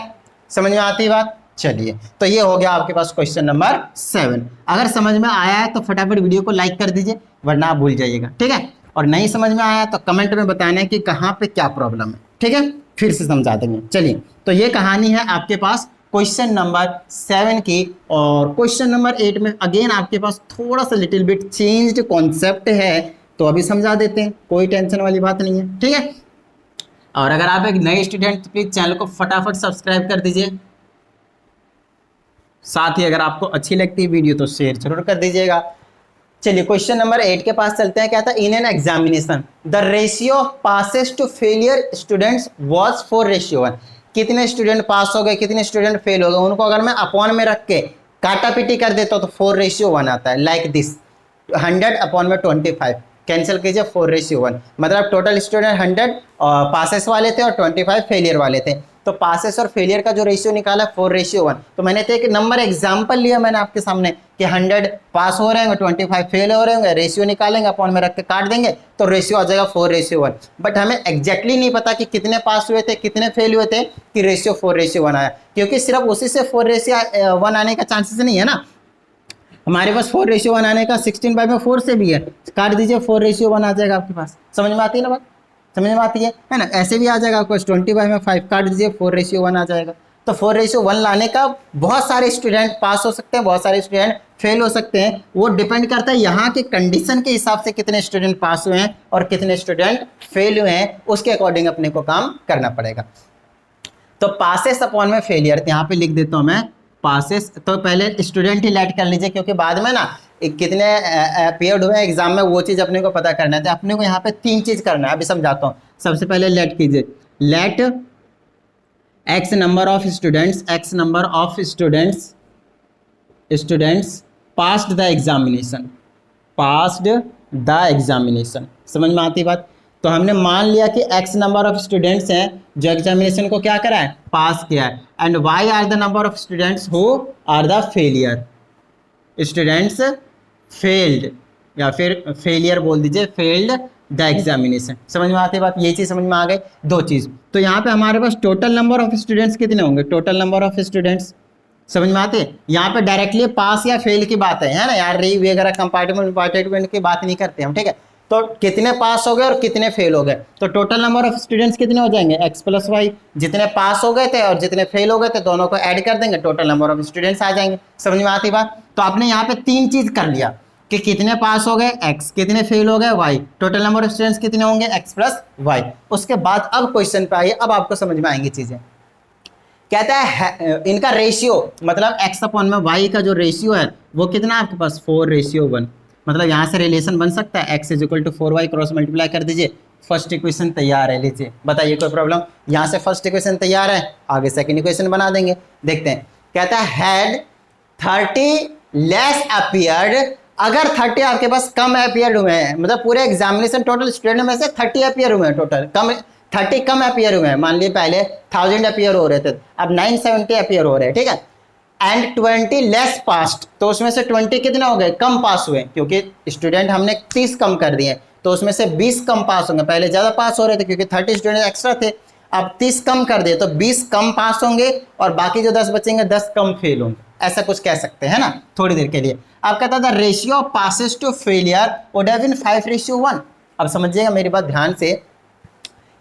समझ में आती है बात? चलिए, तो ये हो गया आपके पास क्वेश्चन नंबर 7। अगर समझ में आया है तो फटाफट वीडियो को लाइक कर दीजिए, वरना आप भूल जाइएगा, ठीक है? और नहीं समझ में आया तो कमेंट में बताना है कि कहाँ पे क्या प्रॉब्लम है, ठीक है? फिर से समझा देंगे। चलिए, तो ये कहानी है आपके पास क्वेश्चन नंबर 7 की। और क्वेश्चन नंबर 8 में अगेन आपके पास थोड़ा सा लिटिल बिट चेंज्ड कॉन्सेप्ट है, तो अभी समझा देते हैं, कोई टेंशन वाली बात नहीं है, ठीक है? और अगर आप एक नए स्टूडेंट तो प्लीज चैनल को फटाफट सब्सक्राइब कर दीजिए, साथ ही अगर आपको अच्छी लगती है वीडियो तो शेयर जरूर कर दीजिएगा। चलिए क्वेश्चन नंबर 8 के पास चलते हैं। क्या था? In an examination the ratio of passes to failure students was 4:1। कितने स्टूडेंट पास हो गए, कितने स्टूडेंट फेल हो गए, उनको अगर मैं अपॉन में रख के काटा पीटी कर देता हूँ तो 4:1 आता है, लाइक दिस 100 अपॉन में 25, कैंसिल कीजिए 4:1। मतलब टोटल स्टूडेंट 100 पासेस वाले थे और 25 फेलियर वाले थे, तो पासेस और फेलियर का जो रेशियो निकाला 4:1। तो मैंने तो एक नंबर एग्जाम्पल लिया मैंने आपके सामने कि 100 पास हो रहे होंगे, 25 फेल हो रहे होंगे, रेशियो निकालेंगे, अपॉन में रख के काट देंगे तो रेशियो आ जाएगा 4:1। बट हमें एग्जैक्टली नहीं पता कि कितने पास हुए थे, कितने फेल हुए थे कि रेशियो 4:1 आया, क्योंकि सिर्फ उसी से 4:1 आने का चांसेस नहीं है ना। हमारे पास 4:1 आने का 16/4 से भी है, काट दीजिए 4:1 आ जाएगा आपके पास। समझ में आती है ना बात? समझ में आती है ना? ऐसे भी आ जाएगा आपको 20/5, काट दीजिए 4:1 आ जाएगा। तो 4:1 लाने का बहुत सारे स्टूडेंट पास हो सकते हैं, बहुत सारे स्टूडेंट फेल हो सकते हैं, वो डिपेंड करता है यहाँ के कंडीशन के हिसाब से कितने स्टूडेंट पास हुए हैं और कितने स्टूडेंट फेल हुए हैं, उसके अकॉर्डिंग अपने को काम करना पड़ेगा। तो पासेस अपॉन में फेलियर, यहाँ पे लिख देता हूँ मैं पासेस। तो पहले स्टूडेंट ही लेट कर लीजिए, क्योंकि बाद में ना कितने अपीयर्ड हुए एग्जाम में वो चीज़ अपने को पता करना है। तो अपने को यहाँ पे 3 चीज़ करना है, अभी समझाता हूँ। सबसे पहले लेट कीजिए, let x number of students, x number of students passed the examination, passed the examination. समझ में आती बात? तो हमने मान लिया कि x नंबर ऑफ स्टूडेंट्स हैं जो एग्जामिनेशन को क्या करा है, पास किया है, and y are the number of students who are the failure, students failed, या फिर फेलियर बोल दीजिए, फेल्ड द एग्जामिनेशन। समझ में आती है बात? ये चीज़ समझ में आ गई, 2 चीज़। तो यहाँ पे हमारे पास टोटल नंबर ऑफ स्टूडेंट्स कितने होंगे, टोटल नंबर ऑफ स्टूडेंट्स समझ में आते हैं? यहाँ पे डायरेक्टली पास या फेल की बात है ना यार, री वगैरह कंपार्टमेंट की बात नहीं करते हम, ठीक है? तो कितने पास हो गए और कितने फेल हो गए, तो टोटल नंबर ऑफ स्टूडेंट्स कितने हो जाएंगे, x + y। जितने पास हो गए थे और जितने फेल हो गए थे दोनों को ऐड कर देंगे, टोटल नंबर ऑफ स्टूडेंट्स आ जाएंगे। समझ में आती बात? तो आपने यहाँ पे 3 चीज़ कर लिया कि कितने पास हो गए x, कितने फेल हो गए y, total number of students कितने होंगे x + y। उसके बाद अब क्वेश्चन पे आइए, अब आपको समझ में आएंगी चीज़ें। कहता है इनका रेशियो, मतलब x अपॉन में y का जो रेशियो है वो कितना आपके पास 4:1। मतलब यहाँ से रिलेशन बन सकता है x = 4y, क्रॉस मल्टीप्लाई कर दीजिए, फर्स्ट इक्वेशन तैयार है। लीजिए, बताइए कोई प्रॉब्लम? यहाँ से फर्स्ट इक्वेशन तैयार है, आगे सेकंड इक्वेशन बना देंगे। देखते हैं, कहता है हैड 30 लेस अपीयर्ड, अगर 30 आपके पास कम अपीयर हुए हैं, मतलब पूरे एग्जामिनेशन टोटल स्टूडेंट में से 30 अपीयर हुए हैं, टोटल 30 कम अपीयर हुए हैं। मान लीजिए पहले 1000 अपीयर हो रहे थे, अब 970 अपीयर हो रहे हैं, ठीक है? एंड 20 लेस पास्ट, तो उसमें से 20 कितने हो गए, कम पास हुए, क्योंकि स्टूडेंट हमने 30 कम कर दिए, तो उसमें से 20 कम पास होंगे। पहले ज़्यादा पास हो रहे थे क्योंकि 30 स्टूडेंट एक्स्ट्रा थे, अब 30 कम कर दिए तो 20 कम पास होंगे और बाकी जो 10 बचेंगे 10 कम फेल होंगे, ऐसा कुछ कह सकते हैं ना थोड़ी देर के लिए। अब कहता था ratio of passes to failure would have been 5:1। अब समझिएगा मेरी बात ध्यान से,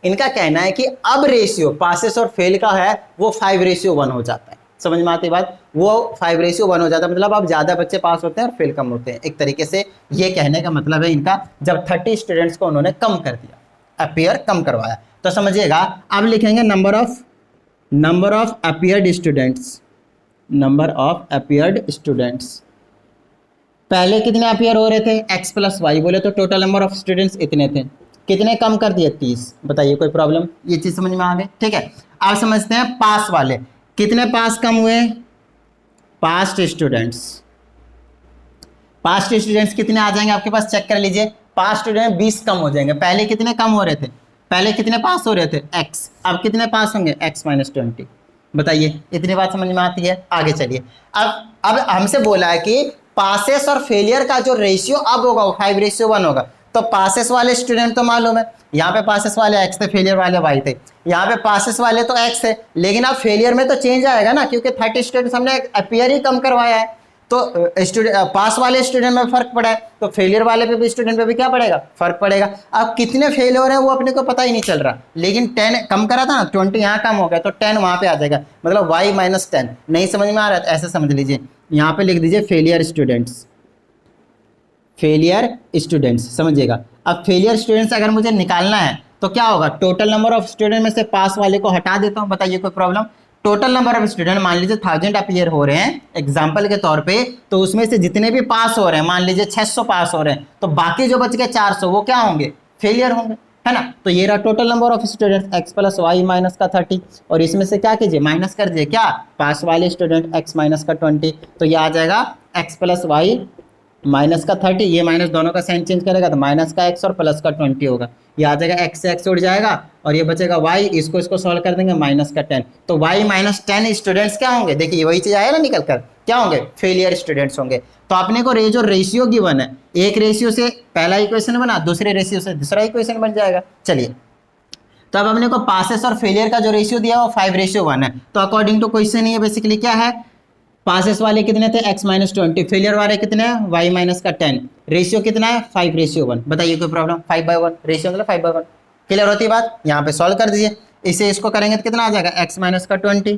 इनका कहना है कि अब रेशियो पासेस और फेल का है वो 5:1 हो जाता है। समझ में आती बात? वो 5:1 हो जाता है, मतलब अब ज़्यादा बच्चे पास होते हैं और फेल कम होते हैं। एक तरीके से ये कहने का मतलब है इनका, जब 30 स्टूडेंट्स को उन्होंने कम कर दिया, अपीयर कम करवाया। तो समझिएगा, अब लिखेंगे number of appeared students, number of appeared students. पहले कितने अपीयर हो रहे थे, x + y बोले तो टोटल नंबर ऑफ स्टूडेंट्स इतने थे, कितने कम कर दिए 30। बताइए कोई प्रॉब्लम, ये चीज समझ में आ गई। ठीक है, अब समझते हैं पास वाले, कितने पास कम हुए, पास्ट स्टूडेंट्स। पास्ट स्टूडेंट्स कितने आ जाएंगे आपके पास, चेक कर लीजिए। पास्ट स्टूडेंट 20 कम हो जाएंगे। पहले कितने कम हो रहे थे, पहले कितने पास हो रहे थे x, अब कितने पास होंगे x माइनस 20। बताइए इतनी बात समझ में आती है। आगे चलिए, अब हमसे बोला है कि पासेस और फेलियर का जो रेशियो अब होगा वो 5:1 होगा। तो पासेस वाले स्टूडेंट तो मालूम है, यहाँ पे पासेस वाले x थे, फेलियर वाले y थे। यहाँ पे पासेस वाले तो x है, लेकिन अब फेलियर में तो चेंज आएगा ना, क्योंकि 30 स्टूडेंट्स हमने अपीयर ही कम करवाया है। तो स्टूडेंट पास वाले स्टूडेंट में फर्क पड़ा है, तो फेलियर वाले पे भी, स्टूडेंट पे भी क्या पड़ेगा, फर्क पड़ेगा। अब कितने फेल हो रहे हैं वो अपने को पता ही नहीं चल रहा, लेकिन 10 कम करा था ना, 20 यहाँ कम हो गया तो 10 वहाँ पे आ जाएगा, मतलब y माइनस 10। नहीं समझ में आ रहा है तो ऐसे समझ लीजिए, यहाँ पे लिख दीजिए फेलियर स्टूडेंट्स, फेलियर स्टूडेंट्स, समझिएगा। अब फेलियर स्टूडेंट्स अगर मुझे निकालना है तो क्या होगा, टोटल नंबर ऑफ स्टूडेंट में से पास वाले को हटा देता हूँ। बताइए कोई problem. Total number of student मान लीजिए 1000 अपीयर हो रहे हैं एग्जाम्पल के तौर पे, तो उसमें से जितने भी पास हो रहे हैं, मान लीजिए 600 पास हो रहे हैं, तो बाकी जो बच गए 400 वो क्या होंगे, फेलियर होंगे, है ना। तो ये रहा total number of student x plus y minus का 30, और इसमें से क्या कीजिए, माइनस कर दीजिए क्या, पास वाले स्टूडेंट x माइनस का 20। तो ये आ जाएगा x प्लस वाई माइनस का 30, ये माइनस दोनों का साइन चेंज करेगा तो माइनस का x और प्लस का 20 होगा। ये आ जाएगा x से x उड़ जाएगा और ये बचेगा y, इसको सॉल्व कर देंगे, माइनस का 10। तो y माइनस 10 स्टूडेंट्स क्या होंगे, देखिए वही चीज आया ना निकल कर, क्या होंगे, फेलियर स्टूडेंट्स होंगे। तो अपने को जो रेशियो गिवन है, एक रेशियो से पहला इक्वेशन बना, दूसरे रेशियो से दूसरा इक्वेशन बन जाएगा। चलिए, तो अब हमने को पासेस और फेलियर का जो रेशियो दिया वो 5:1 है। तो अकॉर्डिंग टू क्वेश्चन ये बेसिकली क्या है, पासेस वाले कितने थे x माइनस 20, फेलियर वाले कितने हैं y माइनस का 10, रेशियो कितना है 5:1। बताइए कोई प्रॉब्लम, 5/1 रेशियो मतलब 5/1। क्लियर होती है बात, यहाँ पे सॉल्व कर दीजिए, इसे इसको करेंगे तो कितना आ जाएगा x माइनस का 20,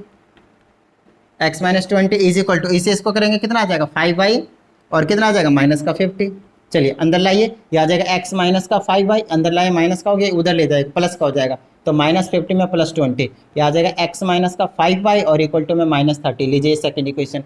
x minus 20 is equal to, इसे इसको करेंगे कितना आ जाएगा 5y और कितना आ जाएगा माइनस का 50। चलिए अंदर लाइए, ये आ जाएगा x माइनस का 5y, अंदर लाइए माइनस का हो गया, उधर ले जाएगा प्लस का हो जाएगा, तो माइनस 50 में प्लस 20, ये आ जाएगा x माइनस का 5y और इक्वल टू में माइनस 30। लीजिए सेकंड इक्वेशन।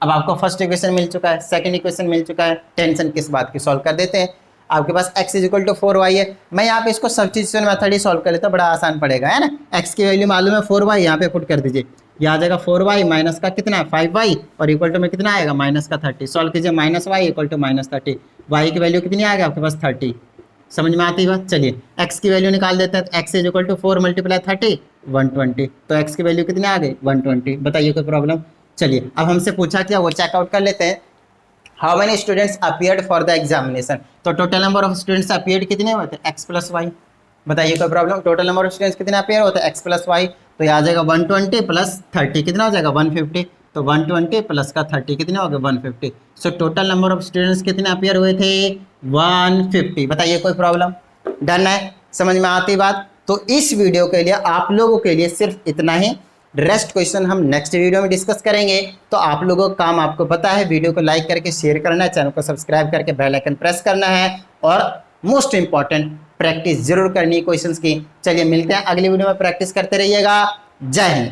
अब आपको फर्स्ट इक्वेशन मिल चुका है, सेकंड इक्वेशन मिल चुका है, टेंशन किस बात की, सॉल्व कर देते हैं। आपके पास x is equal to 4y है, मैं यहाँ पे इसको सब्स्टिट्यूशन मेथड ही सॉल्व कर लेता हूँ, बड़ा आसान पड़ेगा, है ना। x की वैल्यू मालूम है 4y, यहाँ पे पुट कर दीजिए, ये आ जाएगा 4y माइनस का कितना 5y और इक्वल टू में कितना आएगा माइनस का 30। सॉल्व कीजिए, minus y equal to minus 30, y की वैल्यू कितनी आ गई आपके पास 30। समझ में आती है बात। चलिए x की वैल्यू निकाल देते हैं, तो x is equal to 4 multiply 30 120, तो x की वैल्यू कितनी आ गई 120। बताइए कोई प्रॉब्लम। चलिए अब हमसे पूछा क्या, वो चेकआउट कर लेते हैं। How many students appeared for the examination, तो total number of students appeared कितने हुए थे x प्लस वाई। बताइए कोई problem, total number of students कितने अपीयर होते हैं x प्लस वाई, तो ये आ जाएगा 120 प्लस 30 कितना हो जाएगा 150, तो 120 प्लस का 30 कितने हो गए 150। सो टोटल नंबर ऑफ स्टूडेंट्स कितने अपीयर हुए थे 150। बताइए कोई प्रॉब्लम, डन है, समझ में आती बात। तो इस वीडियो के लिए आप लोगों के लिए सिर्फ इतना ही, रेस्ट क्वेश्चन हम नेक्स्ट वीडियो में डिस्कस करेंगे। तो आप लोगों का काम आपको पता है, वीडियो को लाइक करके शेयर करना है, चैनल को सब्सक्राइब करके बेल आइकन प्रेस करना है, और मोस्ट इंपॉर्टेंट प्रैक्टिस जरूर करनी है क्वेश्चंस की। चलिए मिलते हैं अगली वीडियो में, प्रैक्टिस करते रहिएगा। जय हिंद।